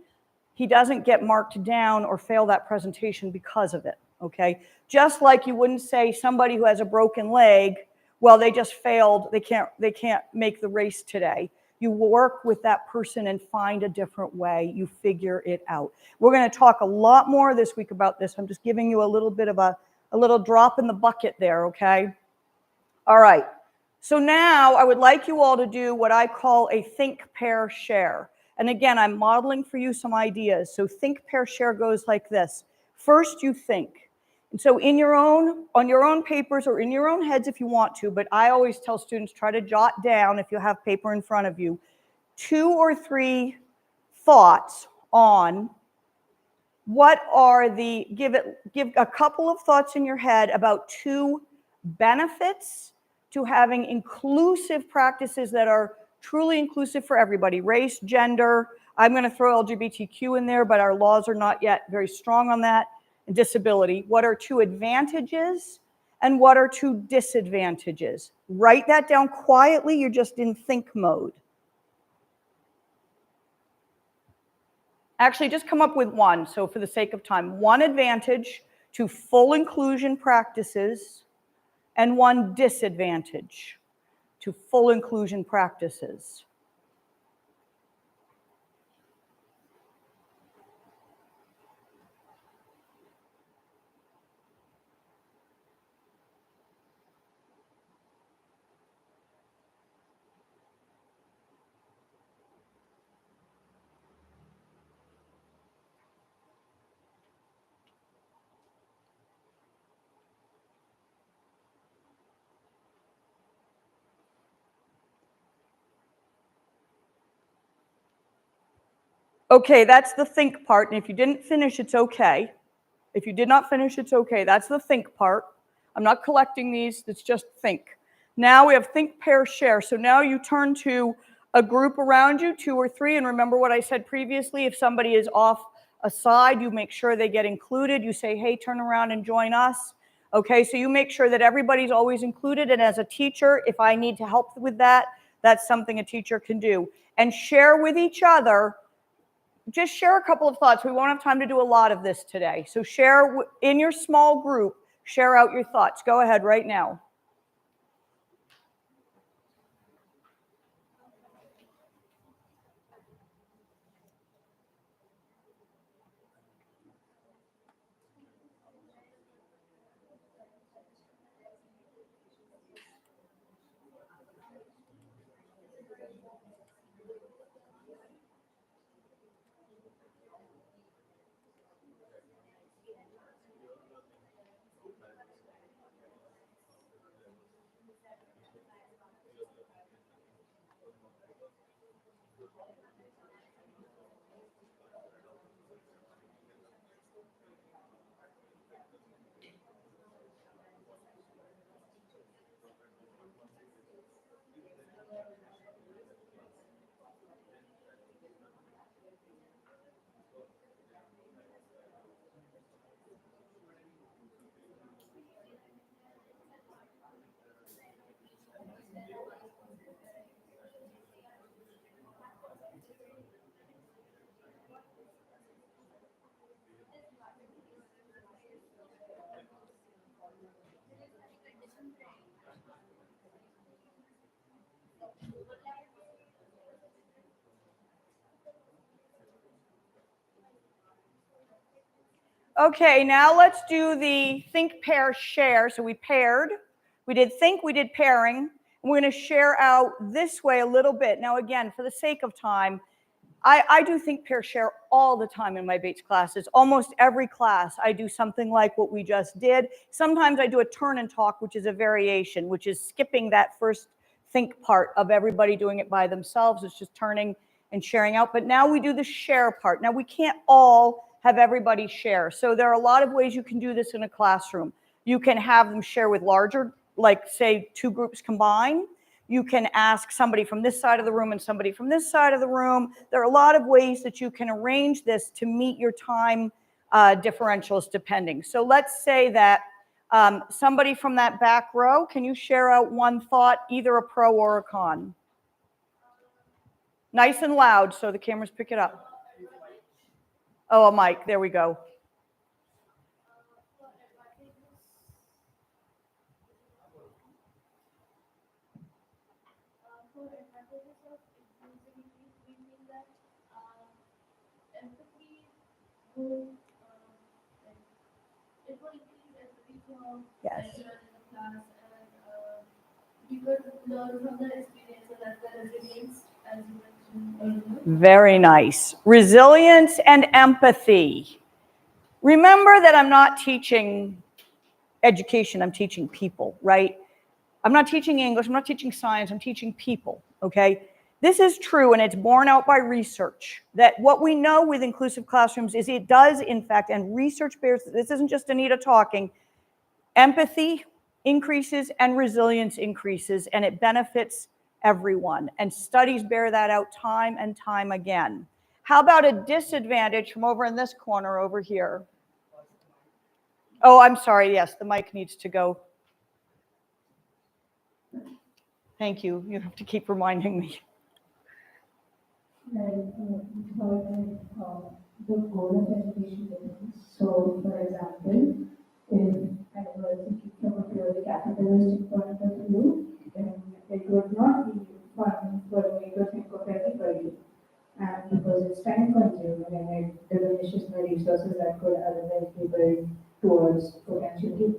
he doesn't get marked down or fail that presentation because of it, okay? Just like you wouldn't say somebody who has a broken leg, well, they just failed, they can't make the race today. You work with that person and find a different way. You figure it out. We're going to talk a lot more this week about this. I'm just giving you a little bit of a little drop in the bucket there, okay? All right. So now I would like you all to do what I call a think, pair, share. And again, I'm modeling for you some ideas. So think, pair, share goes like this. First, you think. And so on your own papers or in your own heads if you want to, but I always tell students try to jot down, if you have paper in front of you, 2 or 3 thoughts on what are the, give a couple of thoughts in your head about 2 benefits to having inclusive practices that are truly inclusive for everybody. Race, gender, I'm going to throw LGBTQ in there, but our laws are not yet very strong on that, and disability. What are 2 advantages and what are 2 disadvantages? Write that down quietly, you're just in think mode. Actually, just come up with one, so for the sake of time. 1 advantage to full inclusion practices and 1 disadvantage to full inclusion practices. Okay, that's the think part, and if you didn't finish, it's okay. If you did not finish, it's okay. That's the think part. I'm not collecting these, it's just think. Now we have think, pair, share. So now you turn to a group around you, 2 or 3, and remember what I said previously, if somebody is off a side, you make sure they get included. You say, hey, turn around and join us. Okay, so you make sure that everybody's always included, and as a teacher, if I need to help with that, that's something a teacher can do. And share with each other. Just share a couple of thoughts. We won't have time to do a lot of this today. So share in your small group, share out your thoughts. Go ahead right now. Okay, now let's do the think, pair, share. So we paired, we did think, we did pairing, and we're going to share out this way a little bit. Now again, for the sake of time, I do think, pair, share all the time in my Bates classes. Almost every class I do something like what we just did. Sometimes I do a turn and talk, which is a variation, which is skipping that first think part of everybody doing it by themselves. It's just turning and sharing out. But now we do the share part. Now we can't all have everybody share. So there are a lot of ways you can do this in a classroom. You can have them share with larger, like say 2 groups combined. You can ask somebody from this side of the room and somebody from this side of the room. There are a lot of ways that you can arrange this to meet your time differentials depending. So let's say that somebody from that back row, can you share out one thought, either a pro or a con? Nice and loud so the cameras pick it up. Oh, a mic, there we go. Yes. we could learn from the experience, so that's the resilience, as you mentioned earlier. Very nice. Resilience and empathy. Remember that I'm not teaching education, I'm teaching people, right? I'm not teaching English, I'm not teaching science, I'm teaching people, okay? This is true, and it's borne out by research, that what we know with inclusive classrooms is it does, in fact, and research bears, this isn't just Anita talking, empathy increases and resilience increases, and it benefits everyone. And studies bear that out time and time again. How about a disadvantage from over in this corner over here? Oh, I'm sorry, yes, the mic needs to go. Thank you. You have to keep reminding me. The goal of education depends. So, for example, if I were thinking from a purely capitalistic point of view, then it would not be fun for me to think of everybody. And because it's time consuming and it diminishes the resources that could otherwise be built towards potential.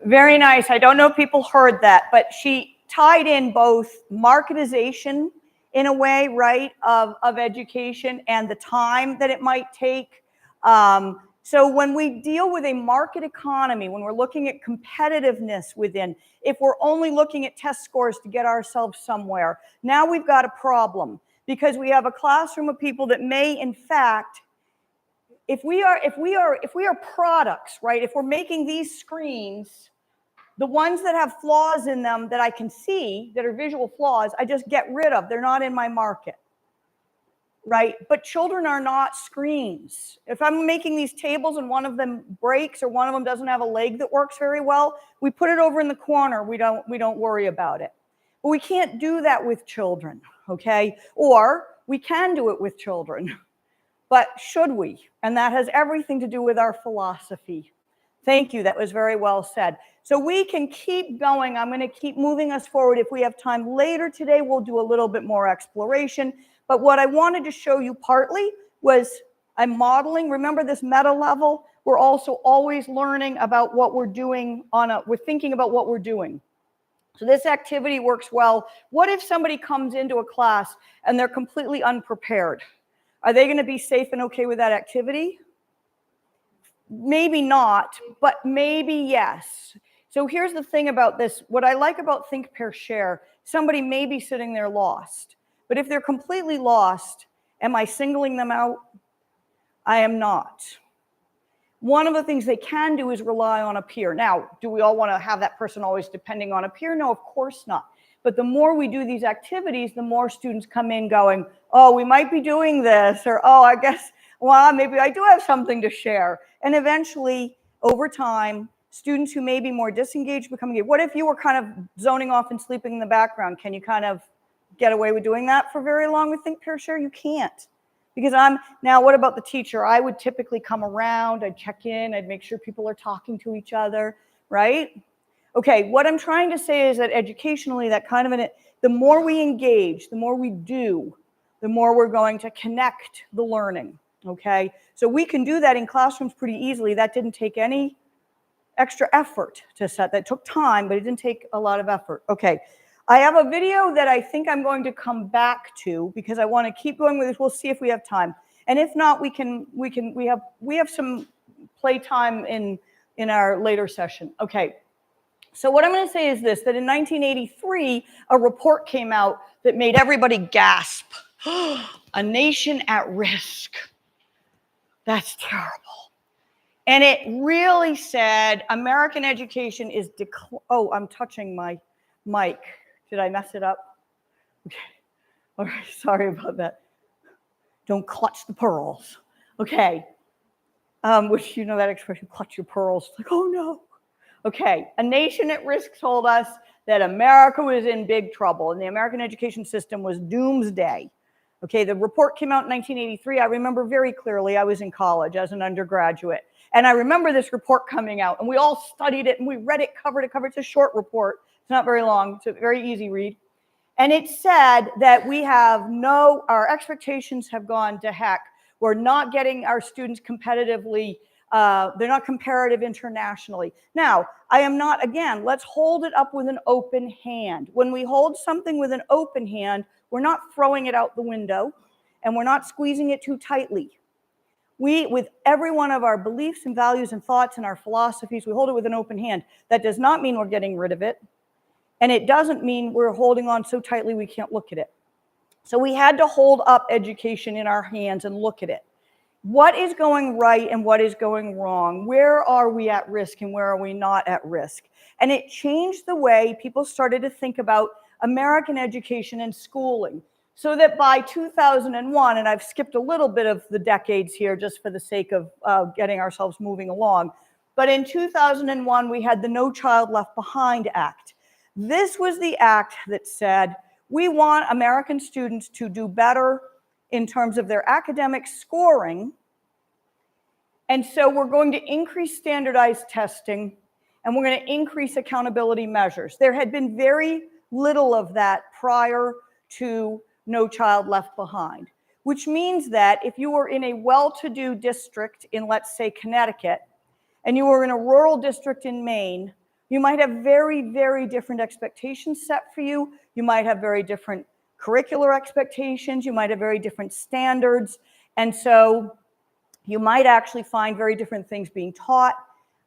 Very nice. I don't know if people heard that, but she tied in both marketization in a way, right, of education and the time that it might take. So when we deal with a market economy, when we're looking at competitiveness within, if we're only looking at test scores to get ourselves somewhere, now we've got a problem because we have a classroom of people that may, in fact, if we are products, right, if we're making these screens, the ones that have flaws in them that I can see, that are visual flaws, I just get rid of. They're not in my market, right? But children are not screens. If I'm making these tables and one of them breaks or one of them doesn't have a leg that works very well, we put it over in the corner. We don't worry about it. But we can't do that with children, okay? Or we can do it with children. But should we? And that has everything to do with our philosophy. Thank you. That was very well said. So we can keep going. I'm going to keep moving us forward. If we have time later today, we'll do a little bit more exploration. But what I wanted to show you partly was I'm modeling. Remember this meta level? We're also always learning about what we're doing we're thinking about what we're doing. So this activity works well. What if somebody comes into a class and they're completely unprepared? Are they going to be safe and okay with that activity? Maybe not, but maybe yes. So here's the thing about this. What I like about Think, Pair, Share, somebody may be sitting there lost. But if they're completely lost, am I singling them out? I am not. One of the things they can do is rely on a peer. Now, do we all want to have that person always depending on a peer? No, of course not. But the more we do these activities, the more students come in going, oh, we might be doing this, or oh, I guess, well, maybe I do have something to share. And eventually, over time, students who may be more disengaged become engaged. What if you were kind of zoning off and sleeping in the background? Can you kind of get away with doing that for very long with Think, Pair, Share? You can't. Because now what about the teacher? I would typically come around, I'd check in, I'd make sure people are talking to each other, right? Okay, what I'm trying to say is that educationally, that kind of the more we engage, the more we do, the more we're going to connect the learning, okay? So we can do that in classrooms pretty easily. That didn't take any extra effort to set. That took time, but it didn't take a lot of effort. Okay, I have a video that I think I'm going to come back to because I want to keep going with this. We'll see if we have time, and if not, we have some play time in our later session. Okay. So what I'm going to say is this, that in 1983, a report came out that made everybody gasp. A nation at risk. That's terrible. And it really said American education is oh, I'm touching my mic. Did I mess it up? Okay. All right, sorry about that. Don't clutch the pearls. Okay. Which, you know that expression, clutch your pearls. Like, oh no. Okay, a nation at risk told us that America was in big trouble and the American education system was doomsday. Okay, the report came out in 1983. I remember very clearly. I was in college as an undergraduate. And I remember this report coming out and we all studied it and we read it cover to cover. It's a short report. It's not very long. It's a very easy read. And it said that our expectations have gone to heck. We're not getting our students competitively They're not comparative internationally. Now, I am not, again, let's hold it up with an open hand. When we hold something with an open hand, we're not throwing it out the window and we're not squeezing it too tightly. We, with every one of our beliefs and values and thoughts and our philosophies, we hold it with an open hand. That does not mean we're getting rid of it. And it doesn't mean we're holding on so tightly we can't look at it. So we had to hold up education in our hands and look at it. What is going right and what is going wrong? Where are we at risk and where are we not at risk? And it changed the way people started to think about American education and schooling. So that by 2001, and I've skipped a little bit of the decades here just for the sake of getting ourselves moving along, but in 2001, we had the No Child Left Behind Act. This was the act that said, we want American students to do better in terms of their academic scoring, and so we're going to increase standardized testing, and we're going to increase accountability measures. There had been very little of that prior to No Child Left Behind, which means that if you were in a well-to-do district in, let's say, Connecticut, and you were in a rural district in Maine, you might have very, very different expectations set for you. You might have very different curricular expectations. You might have very different standards. And so you might actually find very different things being taught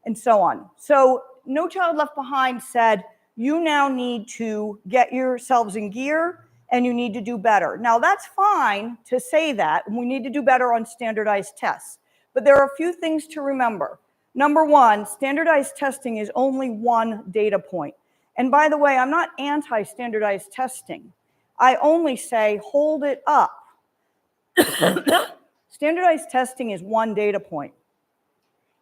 and so on. So No Child Left Behind said, you now need to get yourselves in gear and you need to do better. Now that's fine to say that, and we need to do better on standardized tests. But there are a few things to remember. Number one, standardized testing is only one data point. And by the way, I'm not anti-standardized testing. I only say hold it up. Standardized testing is one data point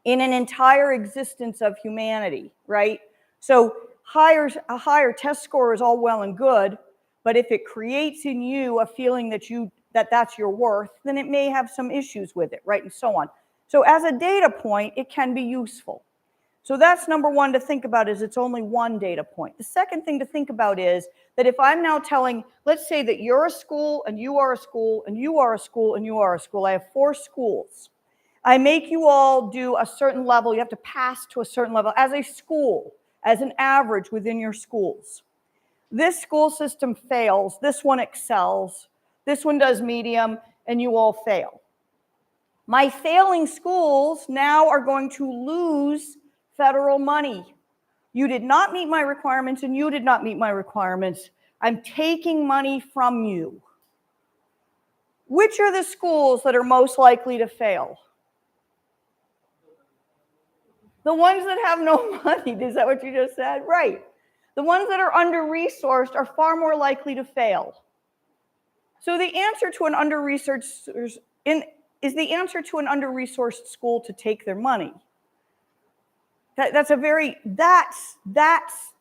in an entire existence of humanity, right? So a higher test score is all well and good, but if it creates in you a feeling that that's your worth, then it may have some issues with it, right? And so on. So as a data point, it can be useful. So that's number one to think about, is it's only one data point. The second thing to think about is that if I'm now telling, let's say that you're a school and you are a school and you are a school and you are a school. I have 4 schools. I make you all do a certain level. You have to pass to a certain level as a school, as an average within your schools. This school system fails. This one excels. This one does medium, and you all fail. My failing schools now are going to lose federal money. You did not meet my requirements and you did not meet my requirements. I'm taking money from you. Which are the schools that are most likely to fail? The ones that have no money. Is that what you just said? Right. The ones that are under-resourced are far more likely to fail. So the answer to an under-resourced is the answer to an under-resourced school to take their money. That's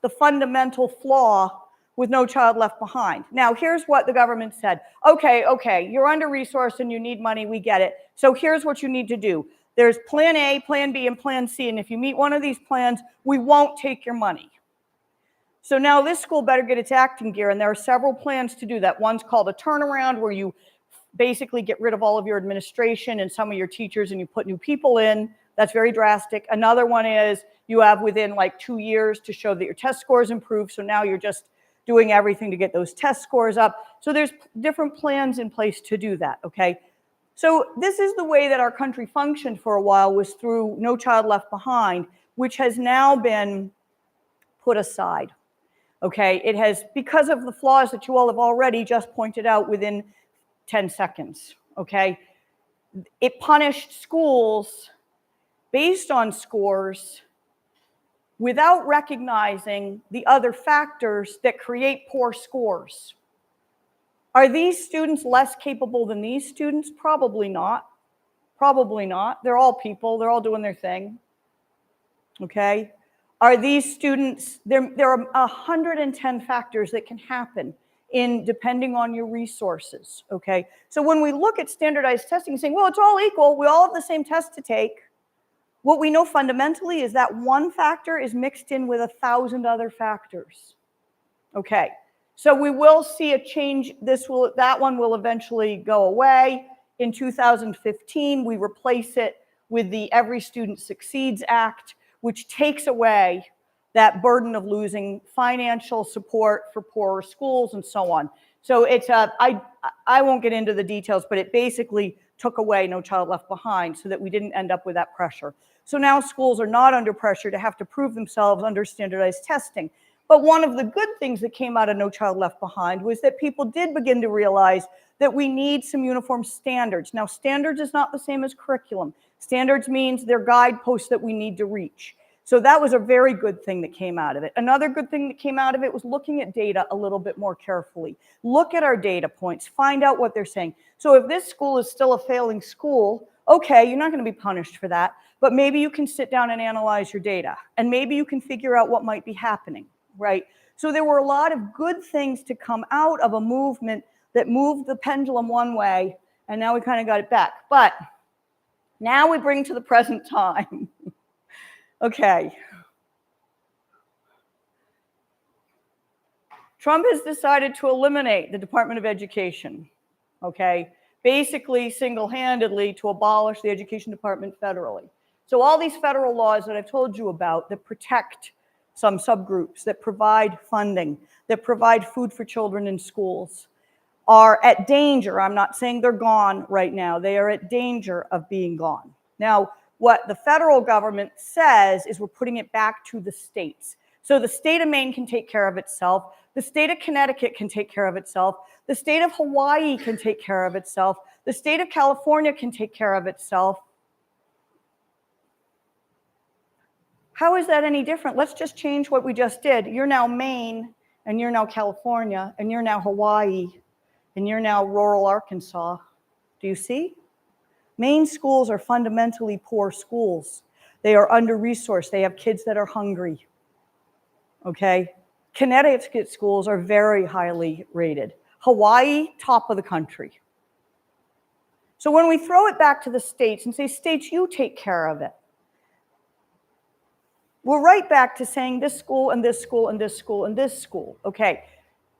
the fundamental flaw with No Child Left Behind. Now, here's what the government said. Okay, you're under-resourced and you need money, we get it. So here's what you need to do. There's plan A, plan B, and plan C, and if you meet one of these plans, we won't take your money. So now this school better get its acting gear, and there are several plans to do that. One's called a turnaround, where you basically get rid of all of your administration and some of your teachers and you put new people in. That's very drastic. Another one is you have within like 2 years to show that your test scores improve. So now you're just doing everything to get those test scores up. So there's different plans in place to do that, okay? So this is the way that our country functioned for a while, was through No Child Left Behind, which has now been put aside, okay? It has, because of the flaws that you all have already just pointed out within 10 seconds, okay? It punished schools based on scores without recognizing the other factors that create poor scores. Are these students less capable than these students? Probably not. Probably not. They're all people. They're all doing their thing, okay? Are these students, there are 110 factors that can happen depending on your resources, okay? So when we look at standardized testing, saying, well, it's all equal, we all have the same test to take, what we know fundamentally is that one factor is mixed in with 1,000 other factors, okay? So we will see a change. That one will eventually go away. In 2015, we replace it with the Every Student Succeeds Act, which takes away that burden of losing financial support for poorer schools and so on. So it's I won't get into the details, but it basically took away No Child Left Behind so that we didn't end up with that pressure. So now schools are not under pressure to have to prove themselves under standardized testing. But one of the good things that came out of No Child Left Behind was that people did begin to realize that we need some uniform standards. Now, standards is not the same as curriculum. Standards means they're guideposts that we need to reach. So that was a very good thing that came out of it. Another good thing that came out of it was looking at data a little bit more carefully. Look at our data points, find out what they're saying. So if this school is still a failing school, okay, you're not going to be punished for that, but maybe you can sit down and analyze your data, and maybe you can figure out what might be happening, right? So there were a lot of good things to come out of a movement that moved the pendulum one way, and now we kind of got it back. But now we bring to the present time. Okay. Trump has decided to eliminate the Department of Education, okay? Basically, single-handedly, to abolish the education department federally. So all these federal laws that I've told you about that protect some subgroups, that provide funding, that provide food for children in schools, are at danger. I'm not saying they're gone right now. They are at danger of being gone. Now, what the federal government says is we're putting it back to the states. So the state of Maine can take care of itself. The state of Connecticut can take care of itself. The state of Hawaii can take care of itself. The state of California can take care of itself. How is that any different? Let's just change what we just did. You're now Maine, and you're now California, and you're now Hawaii, and you're now rural Arkansas. Do you see? Maine schools are fundamentally poor schools. They are under-resourced. They have kids that are hungry, okay? Connecticut schools are very highly rated. Hawaii, top of the country. So when we throw it back to the states and say, states, you take care of it, we're right back to saying this school and this school and this school and this school, okay?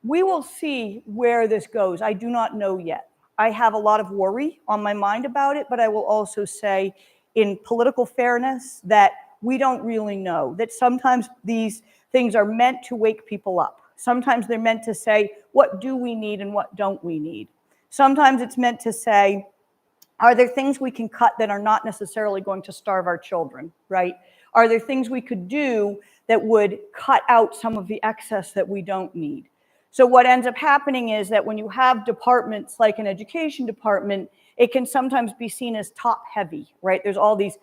We will see where this goes. I do not know yet. I have a lot of worry on my mind about it, but I will also say in political fairness that we don't really know, that sometimes these things are meant to wake people up. Sometimes they're meant to say, what do we need and what don't we need? Sometimes it's meant to say, are there things we can cut that are not necessarily going to starve our children, right? Are there things we could do that would cut out some of the excess that we don't need? So what ends up happening is that when you have departments like an education department, it can sometimes be seen as top heavy, right? There's all these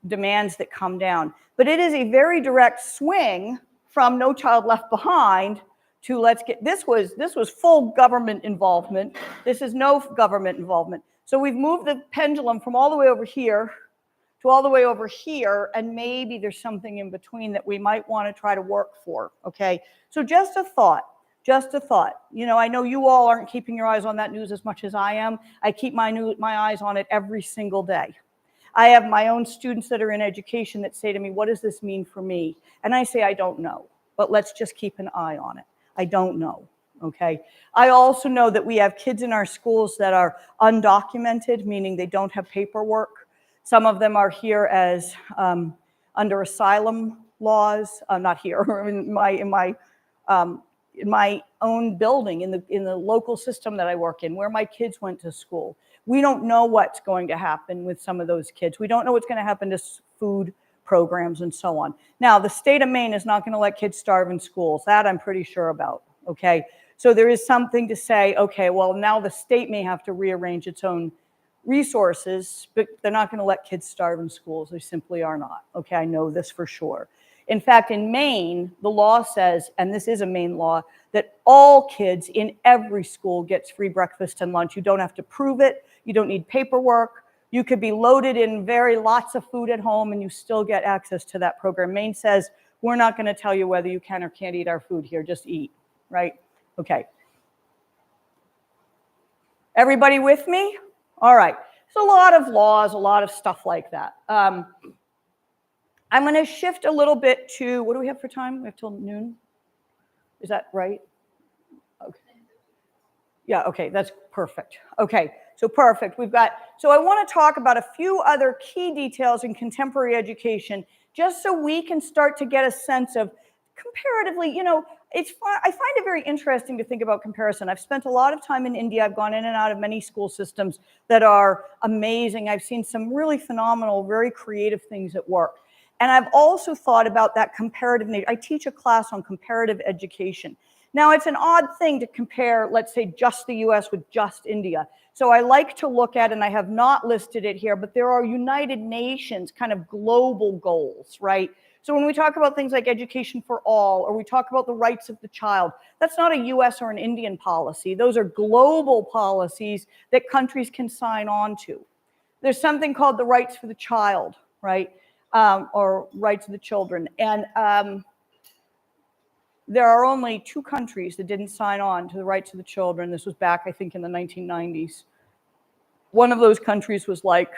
demands that come down. But it is a very direct swing from No Child Left Behind to let's get, this was full government involvement. This is no government involvement. So we've moved the pendulum from all the way over here to all the way over here, and maybe there's something in between that we might want to try to work for, okay? So just a thought. Just a thought. You know, I know you all aren't keeping your eyes on that news as much as I am. I keep my eyes on it every single day. I have my own students that are in education that say to me, what does this mean for me? And I say, I don't know, but let's just keep an eye on it. I don't know, okay? I also know that we have kids in our schools that are undocumented, meaning they don't have paperwork. Some of them are here as under asylum laws, not here, in my own building, in the local system that I work in, where my kids went to school. We don't know what's going to happen with some of those kids. We don't know what's going to happen to food programs and so on. Now, the state of Maine is not going to let kids starve in schools. That I'm pretty sure about, okay? So there is something to say, okay, well, now the state may have to rearrange its own resources, but they're not going to let kids starve in schools. They simply are not, okay? I know this for sure. In fact, in Maine, the law says, and this is a Maine law, that all kids in every school gets free breakfast and lunch. You don't have to prove it. You don't need paperwork. You could be loaded in lots of food at home and you still get access to that program. Maine says, we're not going to tell you whether you can or can't eat our food here. Just eat, right? Okay. Everybody with me? All right. There's a lot of laws, a lot of stuff like that. I'm going to shift a little bit to, what do we have for time? We have till noon? Is that right? Okay. Yeah, okay, that's perfect. Okay, so perfect. So I want to talk about a few other key details in contemporary education, just so we can start to get a sense of comparatively, it's fun. I find it very interesting to think about comparison. I've spent a lot of time in India. I've gone in and out of many school systems that are amazing. I've seen some really phenomenal, very creative things at work. And I've also thought about that comparative nature. I teach a class on comparative education. Now, it's an odd thing to compare, let's say, just the US with just India. So I like to look at, and I have not listed it here, but there are United Nations kind of global goals, right? So when we talk about things like education for all, or we talk about the rights of the child, that's not a US or an Indian policy. Those are global policies that countries can sign on to. There's something called the rights for the child, right? Or rights of the children. And there are only 2 countries that didn't sign on to the rights of the children. This was back, I think, in the 1990s. One of those countries was like,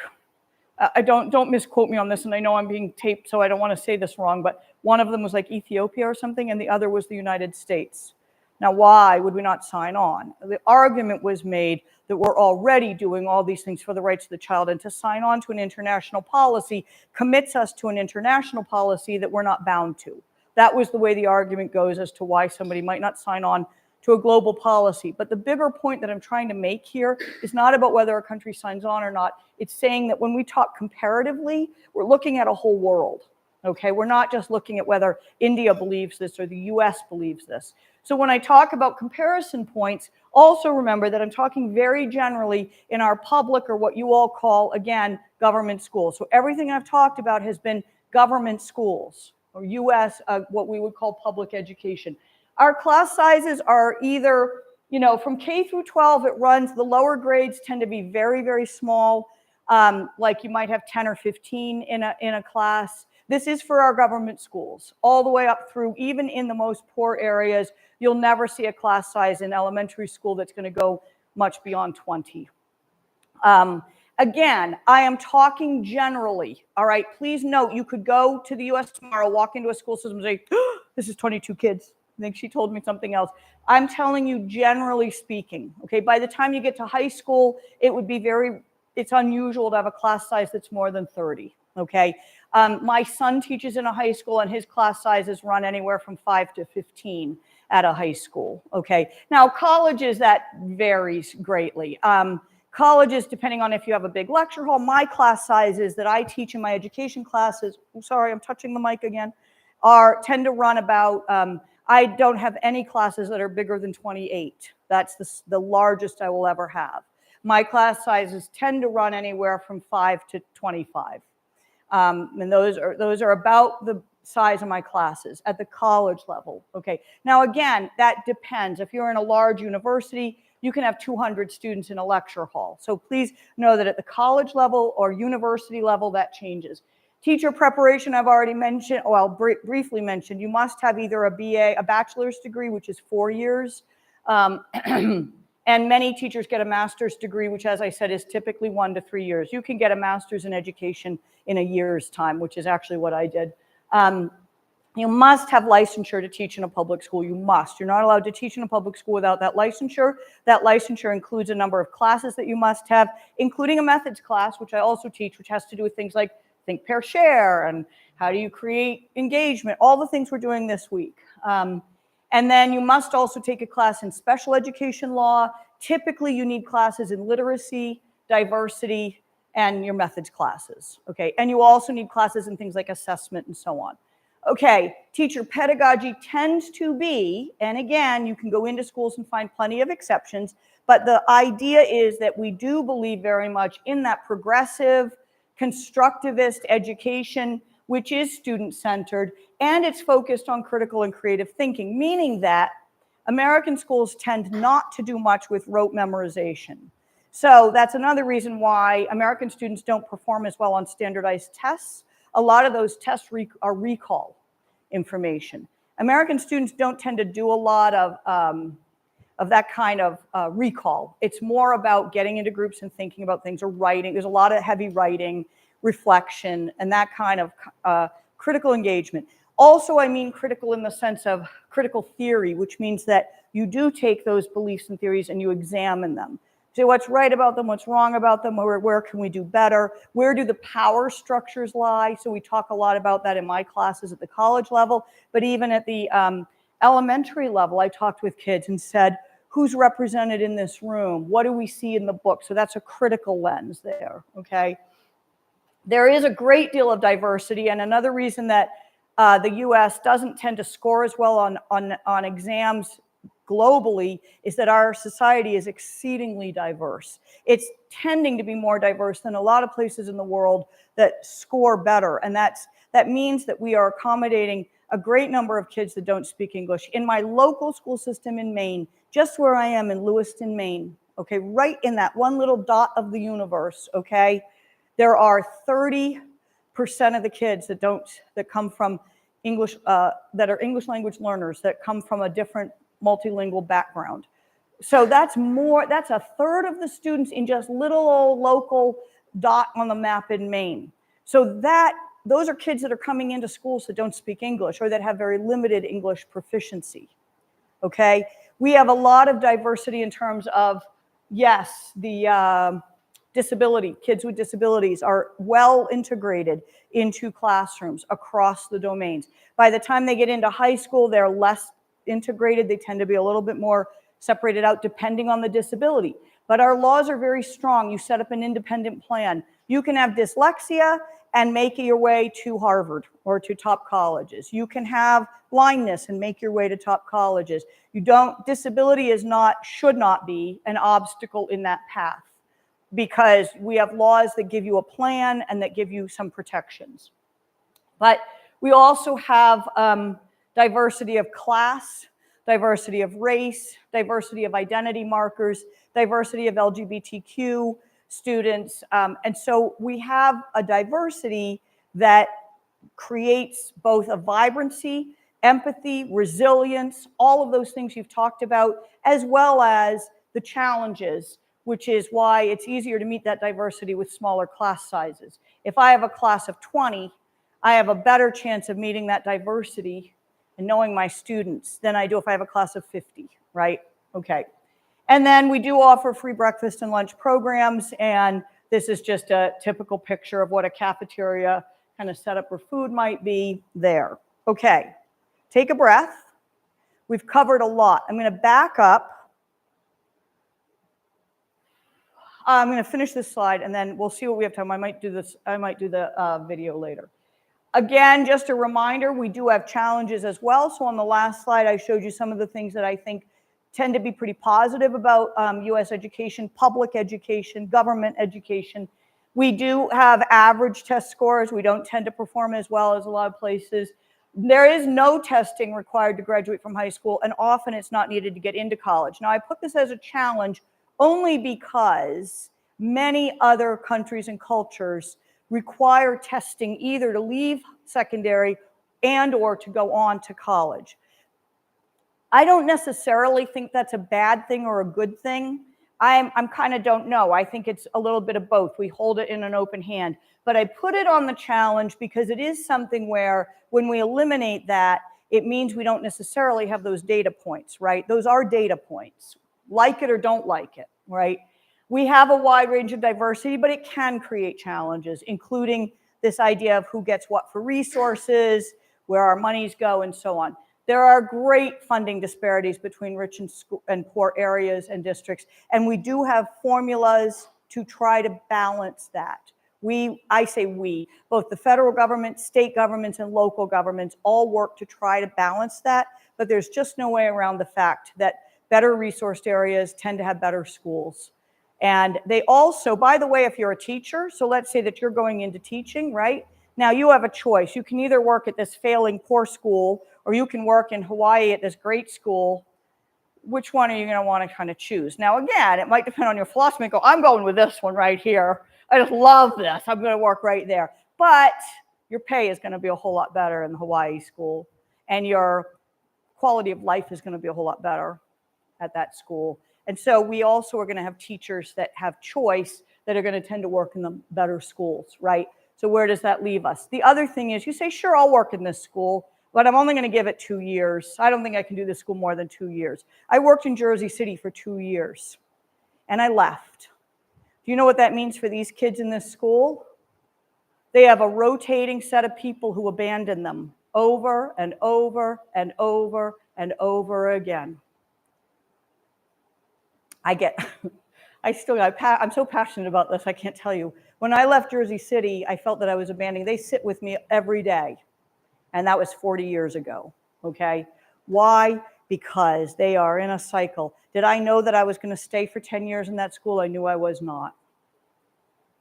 don't misquote me on this, and I know I'm being taped, so I don't want to say this wrong, but one of them was like Ethiopia or something, and the other was the United States. Now, why would we not sign on? The argument was made that we're already doing all these things for the rights of the child, and to sign on to an international policy commits us to an international policy that we're not bound to. That was the way the argument goes as to why somebody might not sign on to a global policy. But the bigger point that I'm trying to make here is not about whether a country signs on or not. It's saying that when we talk comparatively, we're looking at a whole world, okay? We're not just looking at whether India believes this or the US believes this. So when I talk about comparison points, also remember that I'm talking very generally in our public, or what you all call, again, government schools. So everything I've talked about has been government schools, or US, what we would call public education. Our class sizes are either, from K through 12, it runs, the lower grades tend to be very, very small, like you might have 10 or 15 in a class. This is for our government schools, all the way up through, even in the most poor areas, you'll never see a class size in elementary school that's going to go much beyond 20. Again, I am talking generally, all right? Please note, you could go to the US tomorrow, walk into a school system and say, oh, this is 22 kids. I think she told me something else. I'm telling you, generally speaking, okay? By the time you get to high school, it would be it's unusual to have a class size that's more than 30, okay? My son teaches in a high school, and his class sizes run anywhere from 5 to 15 at a high school, okay? Now, colleges, that varies greatly. Colleges, depending on if you have a big lecture hall, my class sizes that I teach in my education classes, sorry, I'm touching the mic again, tend to run about, I don't have any classes that are bigger than 28. That's the largest I will ever have. My class sizes tend to run anywhere from 5 to 25. And those are about the size of my classes at the college level, okay? Now, again, that depends. If you're in a large university, you can have 200 students in a lecture hall. So please know that at the college level or university level, that changes. Teacher preparation, I've already mentioned, briefly mentioned, you must have either a BA, a bachelor's degree, which is 4 years, and many teachers get a master's degree, which, as I said, is typically 1 to 3 years. You can get a master's in education in a year's time, which is actually what I did. You must have licensure to teach in a public school. You must. You're not allowed to teach in a public school without that licensure. That licensure includes a number of classes that you must have, including a methods class, which I also teach, which has to do with things like think, pair, share, and how do you create engagement, all the things we're doing this week. And then you must also take a class in special education law. Typically, you need classes in literacy, diversity, and your methods classes, okay? And you also need classes in things like assessment and so on. Okay, teacher pedagogy tends to be, and again, you can go into schools and find plenty of exceptions, but the idea is that we do believe very much in that progressive, constructivist education, which is student-centered, and it's focused on critical and creative thinking, meaning that American schools tend not to do much with rote memorization. So that's another reason why American students don't perform as well on standardized tests. A lot of those tests are recall information. American students don't tend to do a lot of that kind of recall. It's more about getting into groups and thinking about things, or writing. There's a lot of heavy writing, reflection, and that kind of critical engagement. Also, I mean critical in the sense of critical theory, which means that you do take those beliefs and theories and you examine them. Say what's right about them, what's wrong about them, where can we do better, where do the power structures lie? So we talk a lot about that in my classes at the college level, but even at the elementary level, I talked with kids and said, who's represented in this room? What do we see in the book? So that's a critical lens there, okay? There is a great deal of diversity, and another reason that the US doesn't tend to score as well on exams globally is that our society is exceedingly diverse. It's tending to be more diverse than a lot of places in the world that score better, and that means that we are accommodating a great number of kids that don't speak English. In my local school system in Maine, just where I am in Lewiston, Maine, okay, right in that one little dot of the universe, okay, there are 30% of the kids that come from English, that are English language learners that come from a different multilingual background. So that's a third of the students in just little old local dot on the map in Maine. So those are kids that are coming into schools that don't speak English or that have very limited English proficiency, okay? We have a lot of diversity in terms of, yes, the disability, kids with disabilities are well integrated into classrooms across the domains. By the time they get into high school, they're less integrated. They tend to be a little bit more separated out depending on the disability. But our laws are very strong. You set up an independent plan. You can have dyslexia and make your way to Harvard or to top colleges. You can have blindness and make your way to top colleges. Disability should not be an obstacle in that path, because we have laws that give you a plan and that give you some protections. But we also have diversity of class, diversity of race, diversity of identity markers, diversity of LGBTQ students. And so we have a diversity that creates both a vibrancy, empathy, resilience, all of those things you've talked about, as well as the challenges, which is why it's easier to meet that diversity with smaller class sizes. If I have a class of 20, I have a better chance of meeting that diversity and knowing my students than I do if I have a class of 50, right? Okay. And then we do offer free breakfast and lunch programs, and this is just a typical picture of what a cafeteria kind of setup for food might be there. Okay, take a breath. We've covered a lot. I'm going to back up. I'm going to finish this slide, and then we'll see what we have time. I might do the video later. Again, just a reminder, we do have challenges as well. So on the last slide, I showed you some of the things that I think tend to be pretty positive about US education, public education, government education. We do have average test scores. We don't tend to perform as well as a lot of places. There is no testing required to graduate from high school, and often it's not needed to get into college. Now, I put this as a challenge only because many other countries and cultures require testing either to leave secondary and or to go on to college. I don't necessarily think that's a bad thing or a good thing. I'm kind of don't know. I think it's a little bit of both. We hold it in an open hand. But I put it on the challenge because it is something where when we eliminate that, it means we don't necessarily have those data points, right? Those are data points. Like it or don't like it, right? We have a wide range of diversity, but it can create challenges, including this idea of who gets what for resources, where our monies go, and so on. There are great funding disparities between rich and poor areas and districts, and we do have formulas to try to balance that. I say we, both the federal government, state governments, and local governments all work to try to balance that, but there's just no way around the fact that better resourced areas tend to have better schools. And they also, by the way, if you're a teacher, so let's say that you're going into teaching, right? Now you have a choice. You can either work at this failing poor school, or you can work in Hawaii at this great school. Which one are you going to want to kind of choose? Now, again, it might depend on your philosophy. Go, I'm going with this one right here. I just love this. I'm going to work right there. But your pay is going to be a whole lot better in the Hawaii school, and your quality of life is going to be a whole lot better at that school. And so we also are going to have teachers that have choice that are going to tend to work in the better schools, right? So where does that leave us? The other thing is you say, sure, I'll work in this school. but I'm only going to give it 2 years. I don't think I can do this school more than 2 years. I worked in Jersey City for 2 years, and I left. Do you know what that means for these kids in this school? They have a rotating set of people who abandon them over and over and over and over again. I'm so passionate about this, I can't tell you. When I left Jersey City, I felt that I was abandoning. They sit with me every day, and that was 40 years ago, okay? Why? Because they are in a cycle. Did I know that I was going to stay for 10 years in that school? I knew I was not.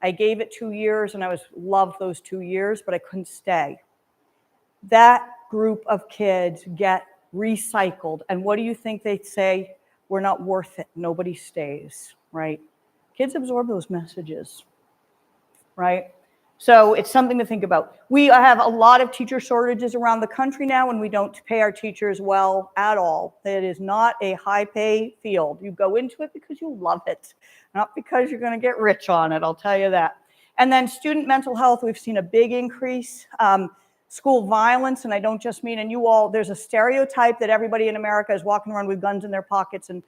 I gave it 2 years, and I loved those 2 years, but I couldn't stay. That group of kids get recycled, and what do you think they say? We're not worth it. Nobody stays, right? Kids absorb those messages, right? So it's something to think about. We have a lot of teacher shortages around the country now, and we don't pay our teachers well at all. It is not a high pay field. You go into it because you love it, not because you're going to get rich on it, I'll tell you that. And then student mental health, we've seen a big increase. School violence, and I don't just mean, and you all, there's a stereotype that everybody in America is walking around with guns in their pockets and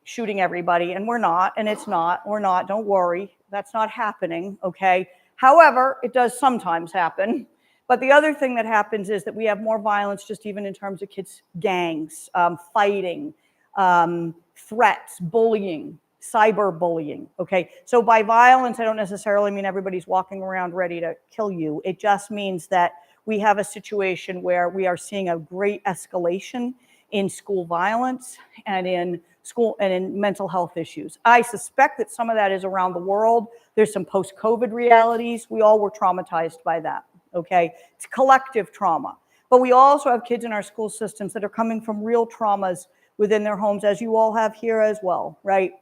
shooting everybody, and we're not, and it's not, we're not, don't worry, that's not happening, okay? However, it does sometimes happen. But the other thing that happens is that we have more violence just even in terms of kids, gangs, fighting, threats, bullying, cyberbullying, okay? So by violence, I don't necessarily mean everybody's walking around ready to kill you. It just means that we have a situation where we are seeing a great escalation in school violence and in school and in mental health issues. I suspect that some of that is around the world. There's some post-COVID realities. We all were traumatized by that, okay? It's collective trauma. But we also have kids in our school systems that are coming from real traumas within their homes, as you all have here as well, right?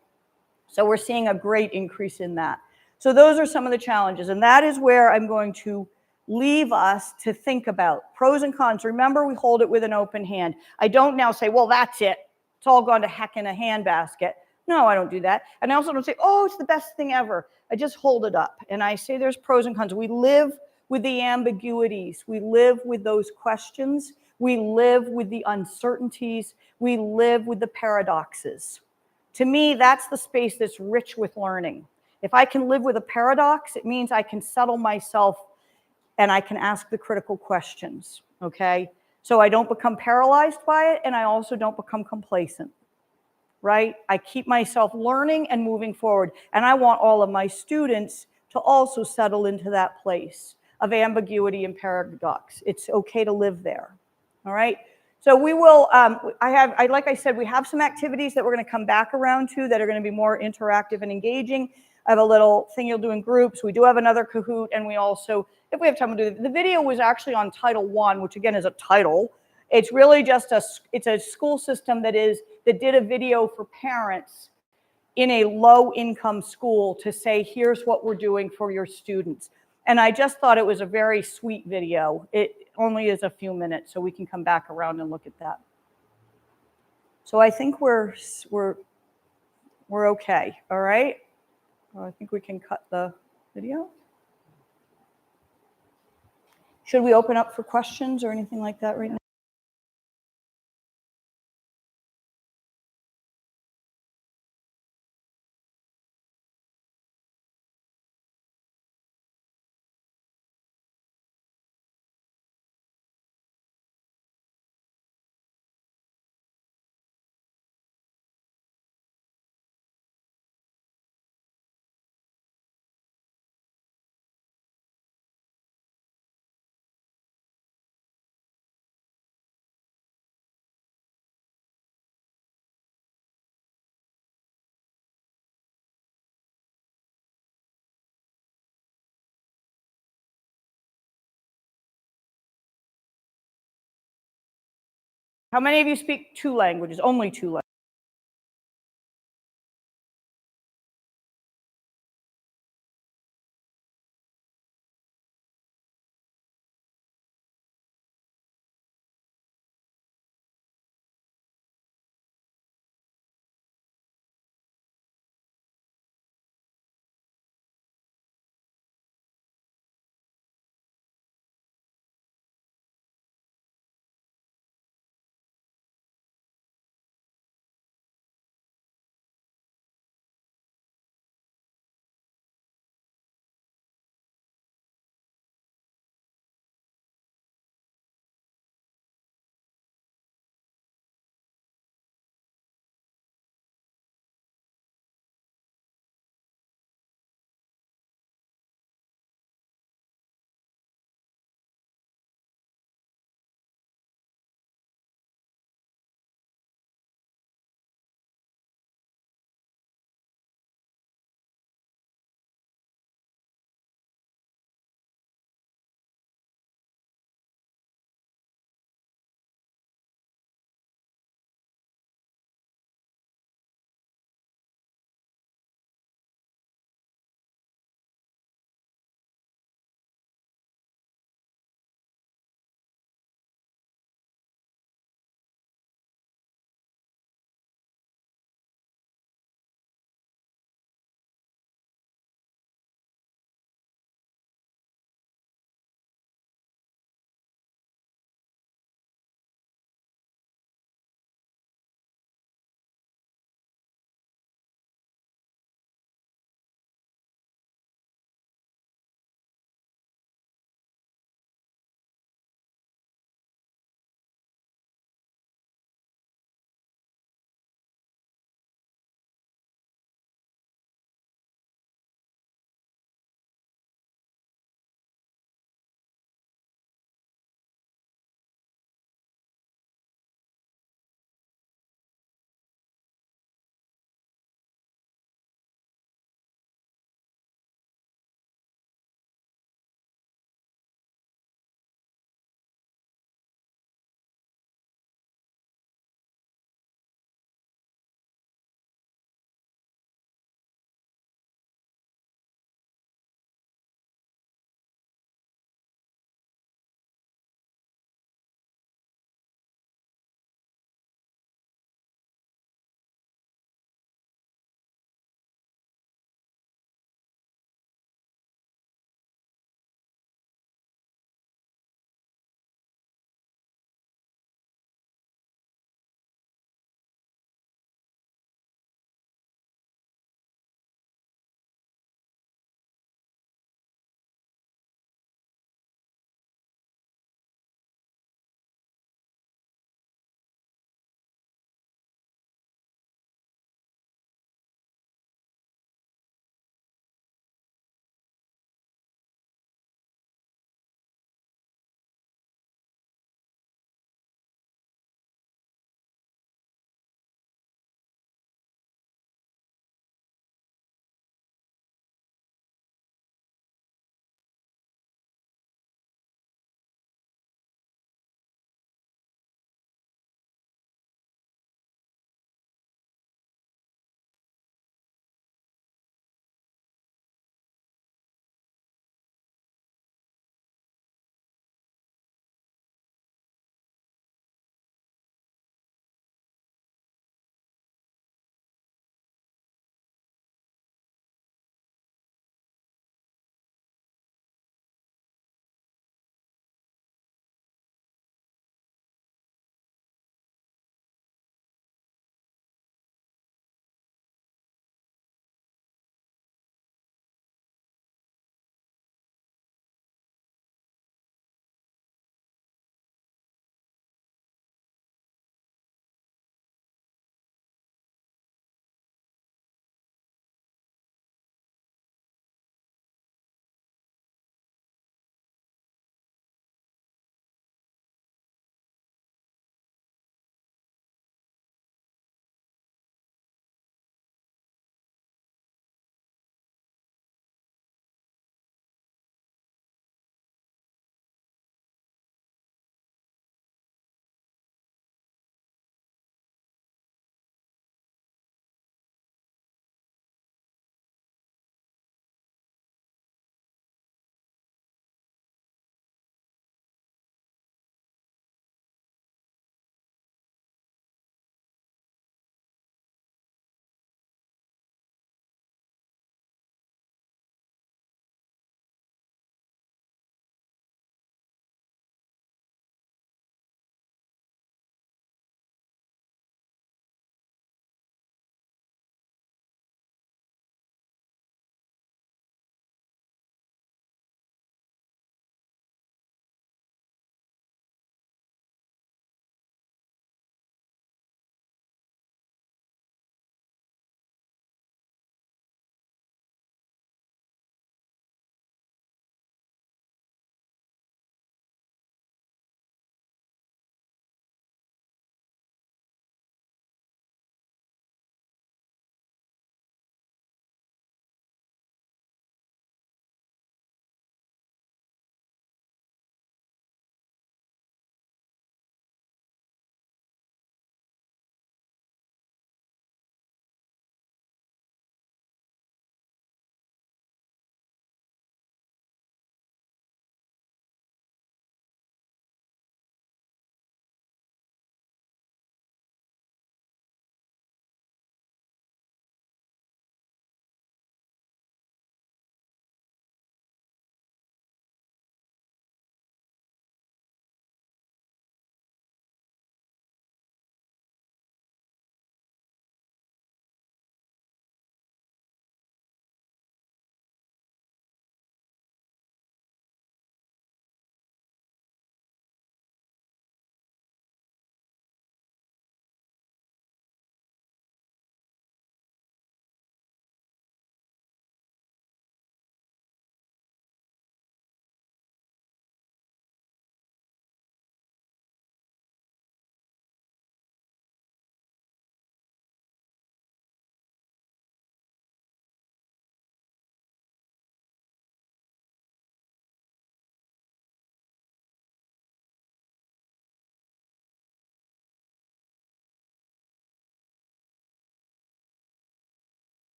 So we're seeing a great increase in that. So those are some of the challenges, and that is where I'm going to leave us to think about pros and cons. Remember, we hold it with an open hand. I don't now say, well, that's it. It's all gone to heck in a handbasket. No, I don't do that. And I also don't say, oh, it's the best thing ever. I just hold it up, and I say there's pros and cons. We live with the ambiguities. We live with those questions. We live with the uncertainties. We live with the paradoxes. To me, that's the space that's rich with learning. If I can live with a paradox, it means I can settle myself and I can ask the critical questions, okay? So I don't become paralyzed by it, and I also don't become complacent, right? I keep myself learning and moving forward, and I want all of my students to also settle into that place of ambiguity and paradox. It's okay to live there, all right? So we will, like I said, we have some activities that we're going to come back around to that are going to be more interactive and engaging. I have a little thing you'll do in groups. We do have another Kahoot, and we also, if we have time, we'll do the video was actually on Title I, which again is a title. It's really just it's a school system that did a video for parents in a low-income school to say, here's what we're doing for your students. And I just thought it was a very sweet video. It only is a few minutes, so we can come back around and look at that. So I think we're okay, all right? Well, I think we can cut the video. Should we open up for questions or anything like that right now? How many of you speak 2 languages, only 2 languages?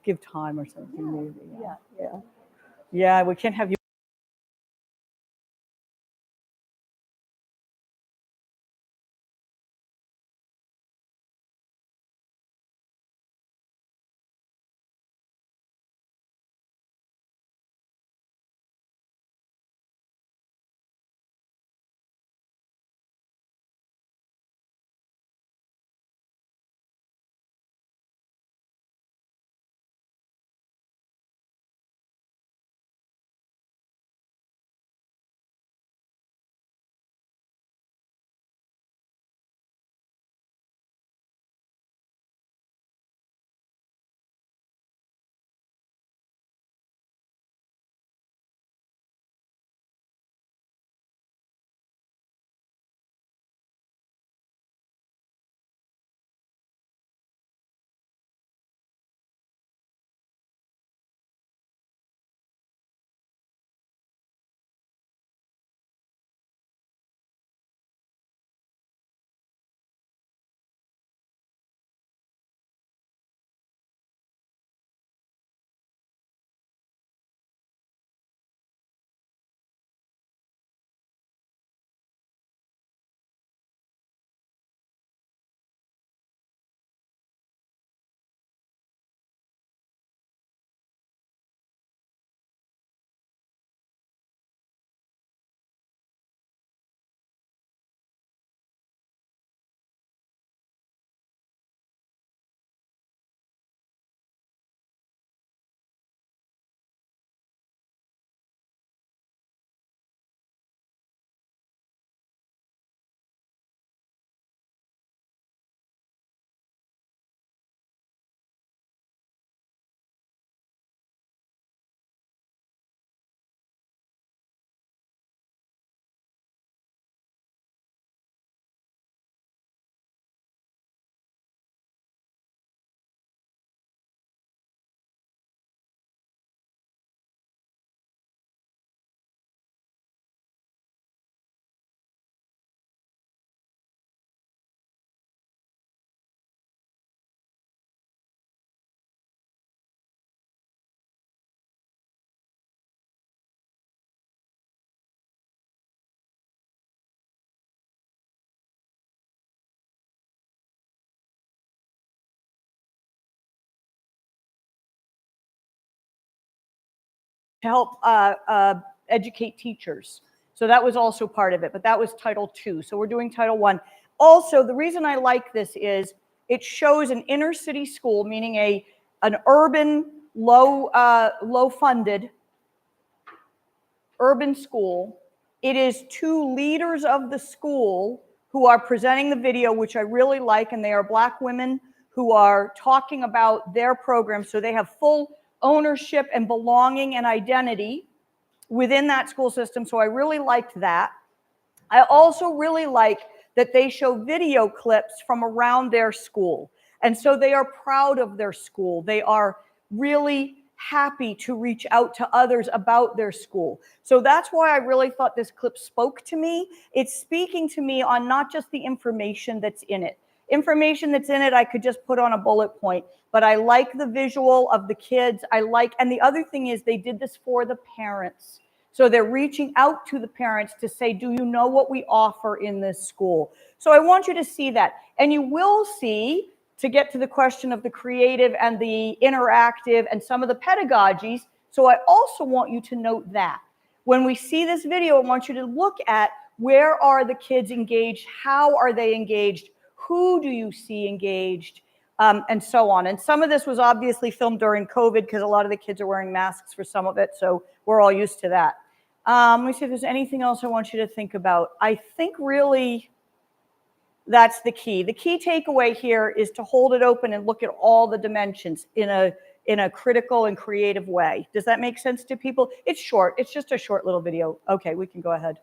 give time or something maybe. Yeah, we can't have you. To help educate teachers. So that was also part of it, but that was Title II. So we're doing Title I. Also, the reason I like this is it shows an inner city school, meaning an urban, low funded urban school. It is two leaders of the school who are presenting the video, which I really like, and they are Black women who are talking about their program. So they have full ownership and belonging and identity within that school system. So I really liked that. I also really like that they show video clips from around their school. And so they are proud of their school. They are really happy to reach out to others about their school. So that's why I really thought this clip spoke to me. It's speaking to me on not just the information that's in it. Information that's in it, I could just put on a bullet point, but I like the visual of the kids. And the other thing is they did this for the parents. So they're reaching out to the parents to say, do you know what we offer in this school? So I want you to see that. And you will see, to get to the question of the creative and the interactive and some of the pedagogies. So I also want you to note that. When we see this video, I want you to look at where are the kids engaged? How are they engaged? Who do you see engaged? And so on. And some of this was obviously filmed during COVID because a lot of the kids are wearing masks for some of it. So we're all used to that. Let me see if there's anything else I want you to think about. I think really that's the key. The key takeaway here is to hold it open and look at all the dimensions in a critical and creative way. Does that make sense to people? It's short. It's just a short little video. Okay, we can go ahead.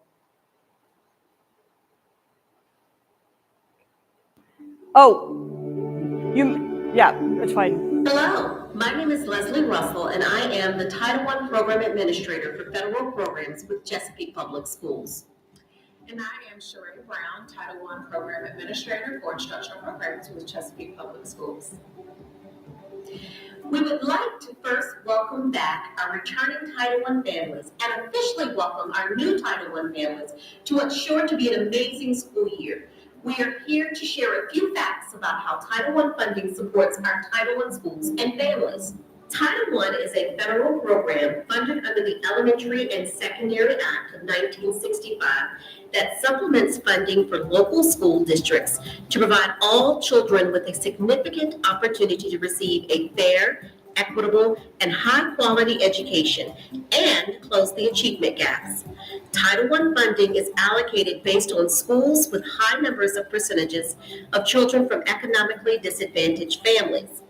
Yeah, it's fine. Hello, my name is Leslie Russell, and I am the Title I Program Administrator for Federal Programs with Chesapeake Public Schools. And I am Sheree Brown, Title I Program Administrator for Instructional Programs with Chesapeake Public Schools. We would like to first welcome back our returning Title I families and officially welcome our new Title I families to what's sure to be an amazing school year. We are here to share a few facts about how Title I funding supports our Title I schools and families. Title I is a federal program funded under the Elementary and Secondary Act of 1965 that supplements funding for local school districts to provide all children with a significant opportunity to receive a fair, equitable, and high-quality education and close the achievement gaps. Title I funding is allocated based on schools with high numbers of percentages of children from economically disadvantaged families.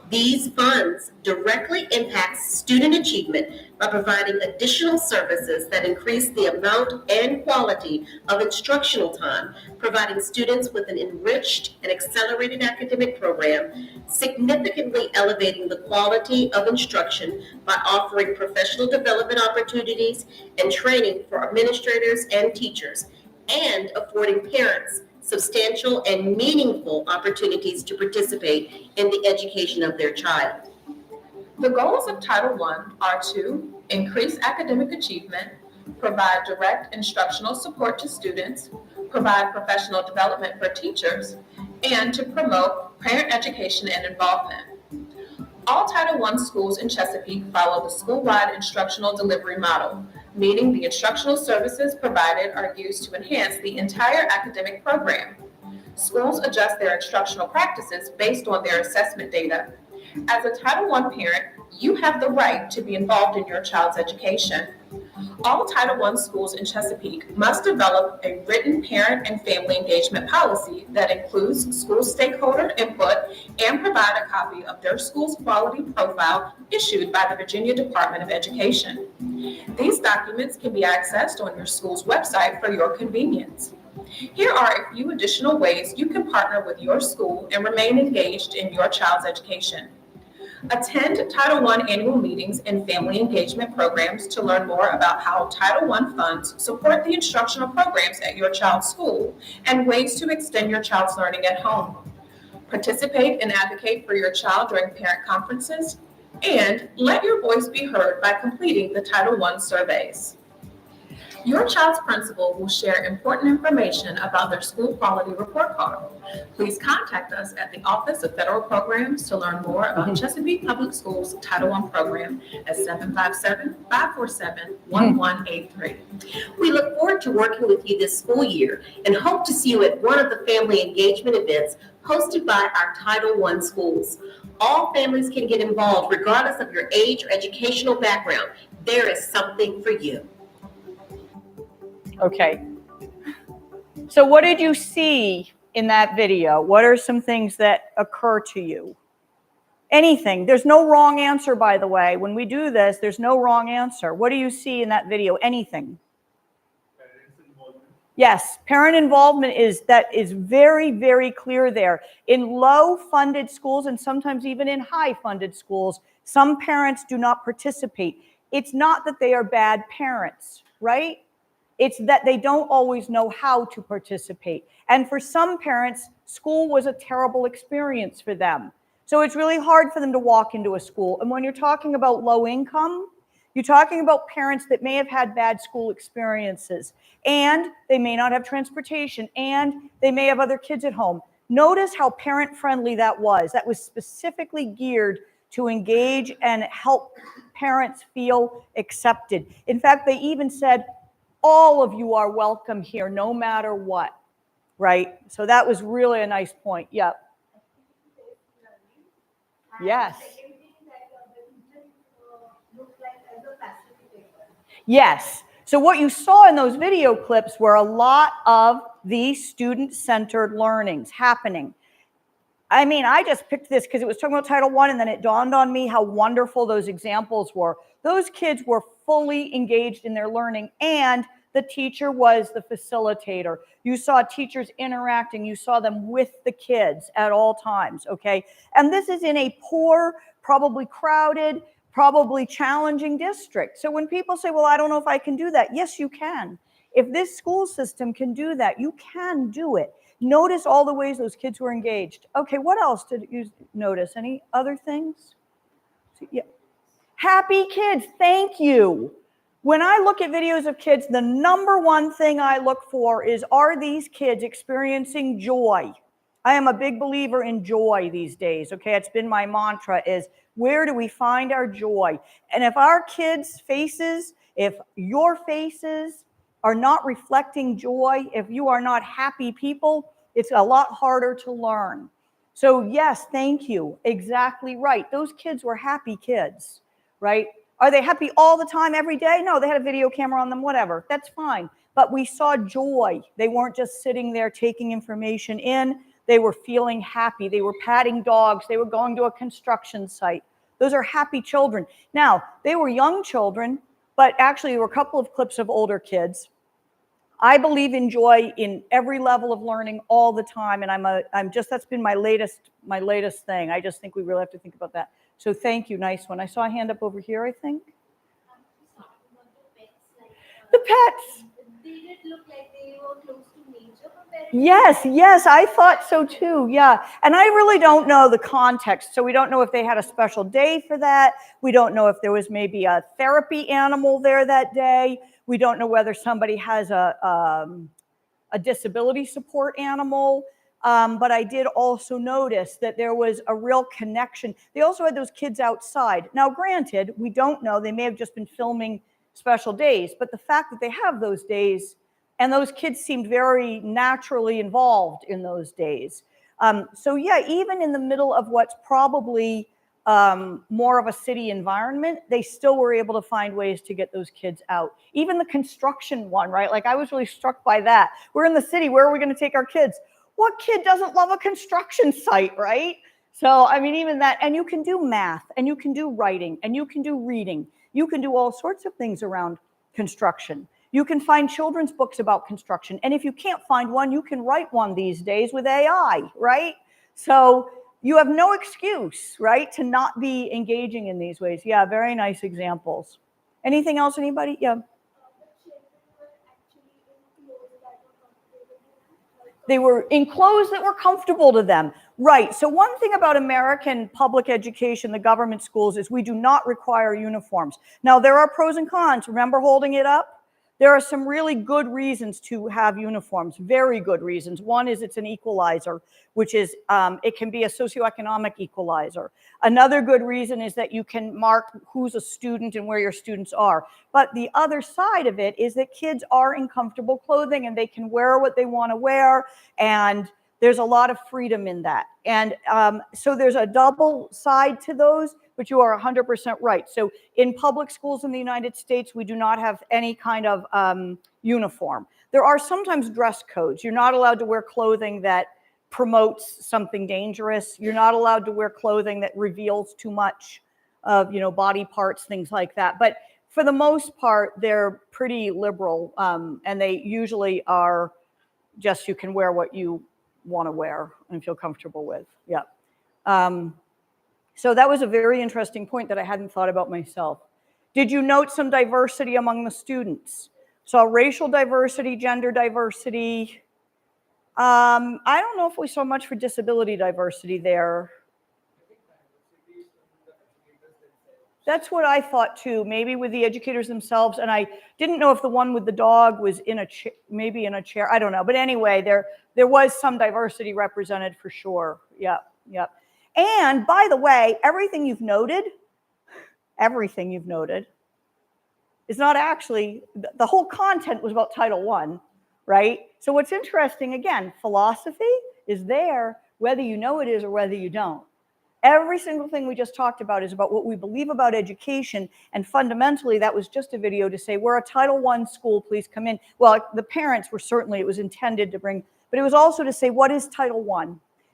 These funds directly impact student achievement by providing additional services that increase the amount and quality of instructional time, providing students with an enriched and accelerated academic program, significantly elevating the quality of instruction by offering professional development opportunities and training for administrators and teachers, and affording parents substantial and meaningful opportunities to participate in the education of their child. The goals of Title I are to increase academic achievement, provide direct instructional support to students, provide professional development for teachers, and to promote parent education and involvement. All Title I schools in Chesapeake follow the school-wide instructional delivery model, meaning the instructional services provided are used to enhance the entire academic program. Schools adjust their instructional practices based on their assessment data. As a Title I parent, you have the right to be involved in your child's education. All Title I schools in Chesapeake must develop a written parent and family engagement policy that includes school stakeholder input and provide a copy of their school's quality profile issued by the Virginia Department of Education. These documents can be accessed on your school's website for your convenience. Here are a few additional ways you can partner with your school and remain engaged in your child's education. Attend Title I annual meetings and family engagement programs to learn more about how Title I funds support the instructional programs at your child's school and ways to extend your child's learning at home. Participate and advocate for your child during parent conferences, and let your voice be heard by completing the Title I surveys. Your child's principal will share important information about their school quality report card. Please contact us at the Office of Federal Programs to learn more about Chesapeake Public Schools Title I program at 757-547-1183. We look forward to working with you this school year and hope to see you at one of the family engagement events hosted by our Title I schools. All families can get involved regardless of your age or educational background. There is something for you. Okay. So what did you see in that video? What are some things that occur to you? Anything. There's no wrong answer, by the way. When we do this, there's no wrong answer. What do you see in that video? Anything. Parents involvement. Yes, parent involvement is very, very clear there. In low-funded schools and sometimes even in high-funded schools, some parents do not participate. It's not that they are bad parents, right? It's that they don't always know how to participate. And for some parents, school was a terrible experience for them. So it's really hard for them to walk into a school. And when you're talking about low income, you're talking about parents that may have had bad school experiences, and they may not have transportation, and they may have other kids at home. Notice how parent-friendly that was. That was specifically geared to engage and help parents feel accepted. In fact, they even said, all of you are welcome here, no matter what, right? So that was really a nice point. Yep. Yes. Yes. So what you saw in those video clips were a lot of the student-centered learnings happening. I mean, I just picked this because it was talking about Title I, and then it dawned on me how wonderful those examples were. Those kids were fully engaged in their learning, and the teacher was the facilitator. You saw teachers interacting. You saw them with the kids at all times, okay? And this is in a poor, probably crowded, probably challenging district. So when people say, well, I don't know if I can do that, yes, you can. If this school system can do that, you can do it. Notice all the ways those kids were engaged. Okay, what else did you notice? Any other things? Yeah. Happy kids, thank you. When I look at videos of kids, the number one thing I look for is, are these kids experiencing joy? I am a big believer in joy these days, okay? It's been my mantra is, where do we find our joy? And if our kids' faces, if your faces are not reflecting joy, if you are not happy people, it's a lot harder to learn. So yes, thank you, exactly right. Those kids were happy kids, right? Are they happy all the time, every day? No, they had a video camera on them, whatever, that's fine. But we saw joy. They weren't just sitting there taking information in. They were feeling happy. They were patting dogs. They were going to a construction site. Those are happy children. Now, they were young children, but actually there were a couple of clips of older kids. I believe in joy in every level of learning all the time, and that's been my latest thing. I just think we really have to think about that. So thank you, nice one. I saw a hand up over here, I think. The pets. They did look like they were close to nature compared to Yes, I thought so too, yeah. And I really don't know the context, so we don't know if they had a special day for that. We don't know if there was maybe a therapy animal there that day. We don't know whether somebody has a disability support animal. But I did also notice that there was a real connection. They also had those kids outside. Now, granted, we don't know. They may have just been filming special days. But the fact that they have those days, and those kids seemed very naturally involved in those days. So yeah, even in the middle of what's probably more of a city environment, they still were able to find ways to get those kids out. Even the construction one, right? Like I was really struck by that. We're in the city, where are we going to take our kids? What kid doesn't love a construction site, right? So, I mean, even that, and you can do math, and you can do writing, and you can do reading. You can do all sorts of things around construction. You can find children's books about construction. And if you can't find one, you can write one these days with AI, right? So you have no excuse, right, to not be engaging in these ways. Yeah, very nice examples. Anything else, anybody? Yeah. They were in clothes that were comfortable to them. Right. So one thing about American public education, the government schools, is we do not require uniforms. Now, there are pros and cons. Remember holding it up? There are some really good reasons to have uniforms, very good reasons. One is it's an equalizer, which is, it can be a socioeconomic equalizer. Another good reason is that you can mark who's a student and where your students are. But the other side of it is that kids are in comfortable clothing and they can wear what they want to wear, and there's a lot of freedom in that. And so there's a double side to those, but you are 100% right. So in public schools in the United States, we do not have any kind of uniform. There are sometimes dress codes. You're not allowed to wear clothing that promotes something dangerous. You're not allowed to wear clothing that reveals too much of, body parts, things like that. But for the most part, they're pretty liberal, and they usually are just, you can wear what you want to wear and feel comfortable with. Yeah. So that was a very interesting point that I hadn't thought about myself. Did you note some diversity among the students? So racial diversity, gender diversity. I don't know if we saw much for disability diversity there. That's what I thought too, maybe with the educators themselves. And I didn't know if the one with the dog was in a maybe in a chair, I don't know. But anyway, there was some diversity represented for sure. Yeah. And by the way, everything you've noted is not actually, the whole content was about Title I, right? So what's interesting, again, philosophy is there whether you know it is or whether you don't. Every single thing we just talked about is about what we believe about education, and fundamentally that was just a video to say, we're a Title I school, please come in. Well, the parents were certainly, it was intended to bring, but it was also to say, what is Title I?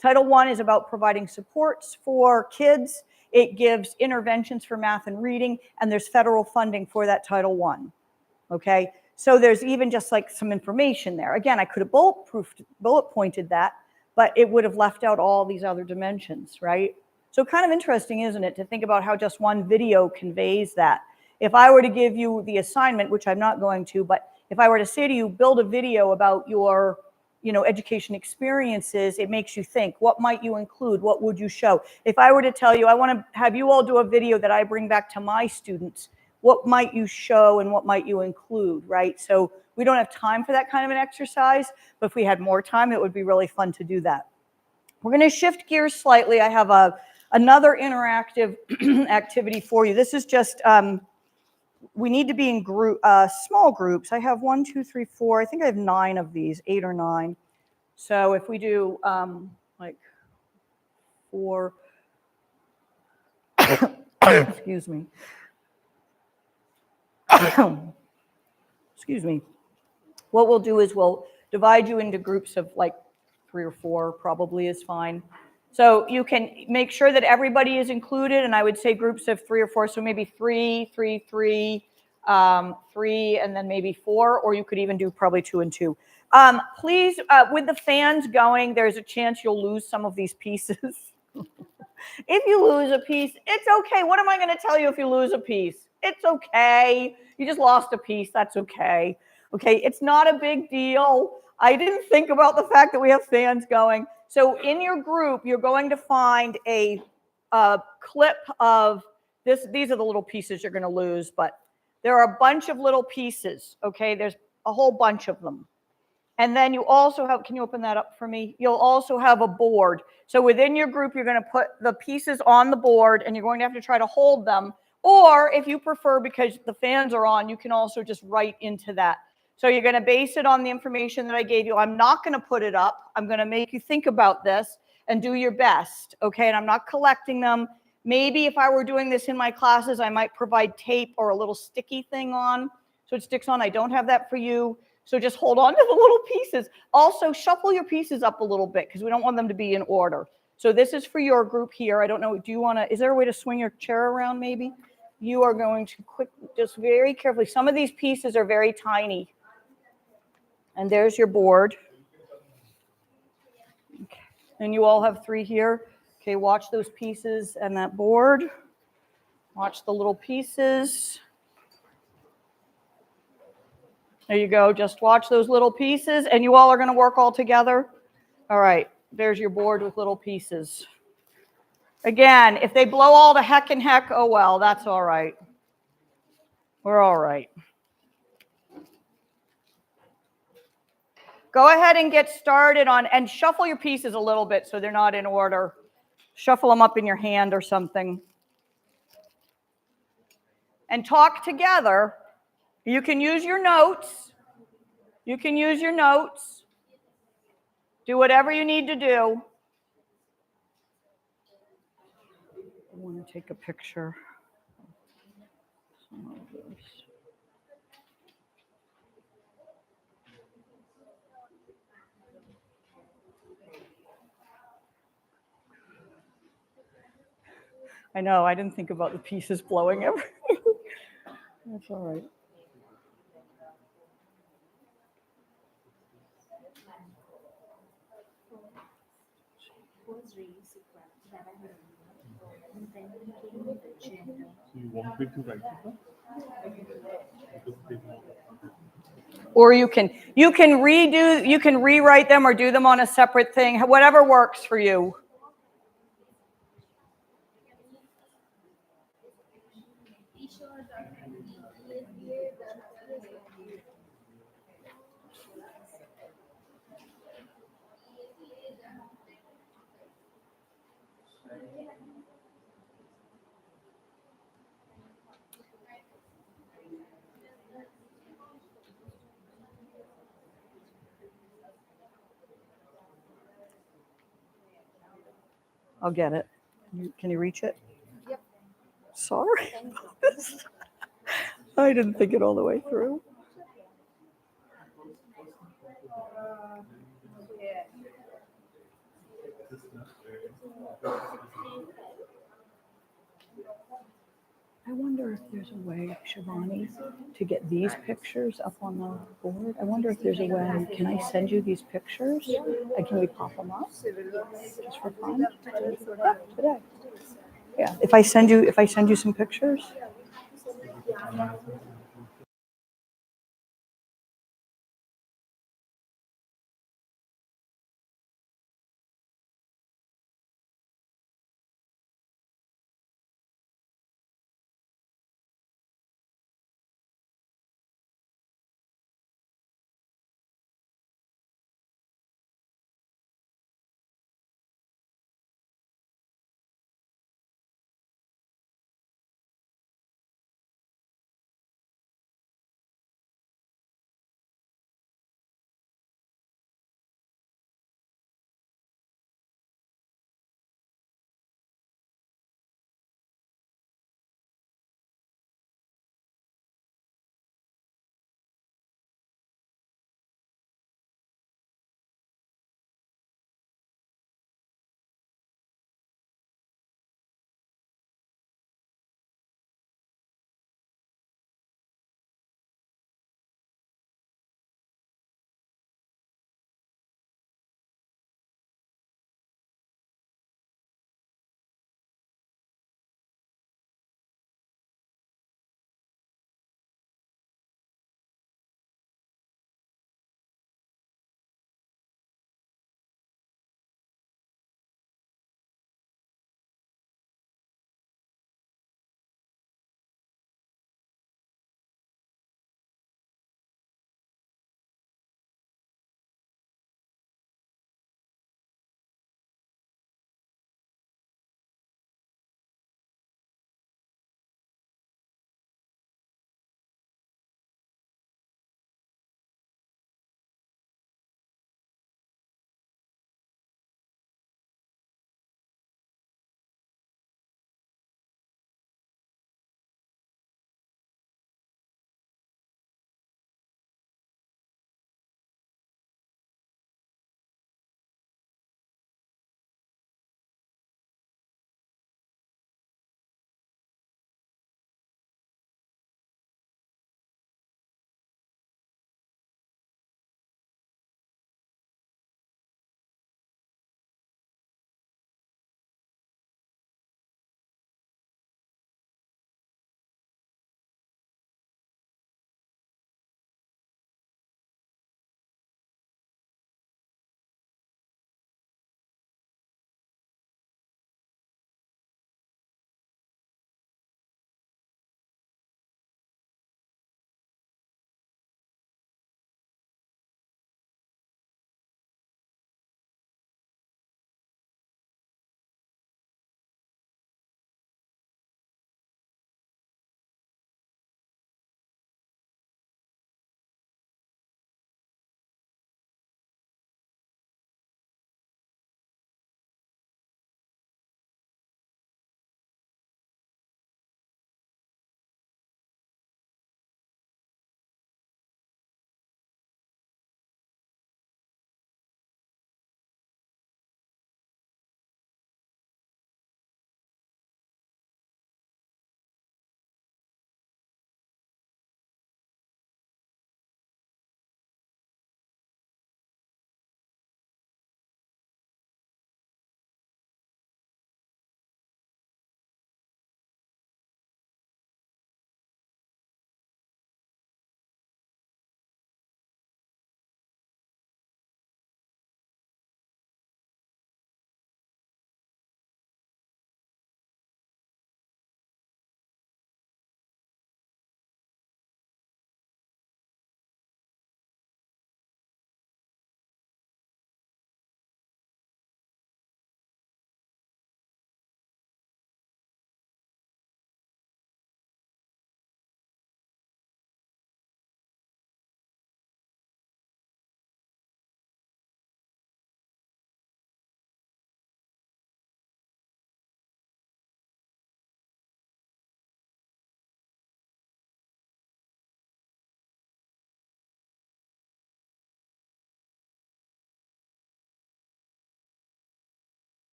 Title I is about providing supports for kids. It gives interventions for math and reading, and there's federal funding for that Title I, okay? So there's even just like some information there. Again, I could have bullet pointed that, but it would have left out all these other dimensions, right? So kind of interesting, isn't it, to think about how just one video conveys that. If I were to give you the assignment, which I'm not going to, but If I were to say to you, build a video about your, education experiences, it makes you think, what might you include? What would you show? If I were to tell you, I want to have you all do a video that I bring back to my students, what might you show and what might you include, right? So we don't have time for that kind of an exercise, but if we had more time, it would be really fun to do that. We're going to shift gears slightly. I have another interactive activity for you. This is just, we need to be in small groups. I have 1, 2, 3, 4. I think I have 9 of these, 8 or 9. So if we do like 4, excuse me. Excuse me. What we'll do is we'll divide you into groups of like 3 or 4, probably is fine. So you can make sure that everybody is included, and I would say groups of 3 or 4, so maybe 3, 3, 3, 3, and then maybe 4, or you could even do probably 2 and 2. Please, with the fans going, there's a chance you'll lose some of these pieces. If you lose a piece, it's okay. What am I going to tell you if you lose a piece? It's okay. You just lost a piece. That's okay. Okay, it's not a big deal. I didn't think about the fact that we have fans going. So in your group, you're going to find a clip of this. These are the little pieces you're going to lose, but there are a bunch of little pieces, okay? There's a whole bunch of them. And then you also have, can you open that up for me? You'll also have a board. So within your group, you're going to put the pieces on the board, and you're going to have to try to hold them. Or if you prefer, because the fans are on, you can also just write into that. So you're going to base it on the information that I gave you. I'm not going to put it up. I'm going to make you think about this and do your best, okay? And I'm not collecting them. Maybe if I were doing this in my classes, I might provide tape or a little sticky thing on so it sticks on. I don't have that for you. So just hold on to the little pieces. Also, shuffle your pieces up a little bit because we don't want them to be in order. So this is for your group here. I don't know, do you want to, is there a way to swing your chair around maybe? You are going to just very carefully. Some of these pieces are very tiny. And there's your board. Okay. And you all have 3 here. Okay, watch those pieces and that board. Watch the little pieces. There you go. Just watch those little pieces, and you all are going to work all together. All right, there's your board with little pieces. Again, if they blow all to heck and heck, oh well, that's all right. We're all right. Go ahead and get started on, and shuffle your pieces a little bit so they're not in order. Shuffle them up in your hand or something. And talk together. You can use your notes. You can use your notes. Do whatever you need to do. I want to take a picture. Some of those. I know, I didn't think about the pieces blowing everywhere. That's all right. So you want me to write it down? Or you can rewrite them or do them on a separate thing, whatever works for you. I'll get it. Can you reach it? Yep. Sorry. I didn't think it all the way through. I wonder if there's a way, Shivani, to get these pictures up on the board. I wonder if there's a way. Can I send you these pictures? And can we pop them up just for fun? Yeah, today. Yeah. If I send you some pictures.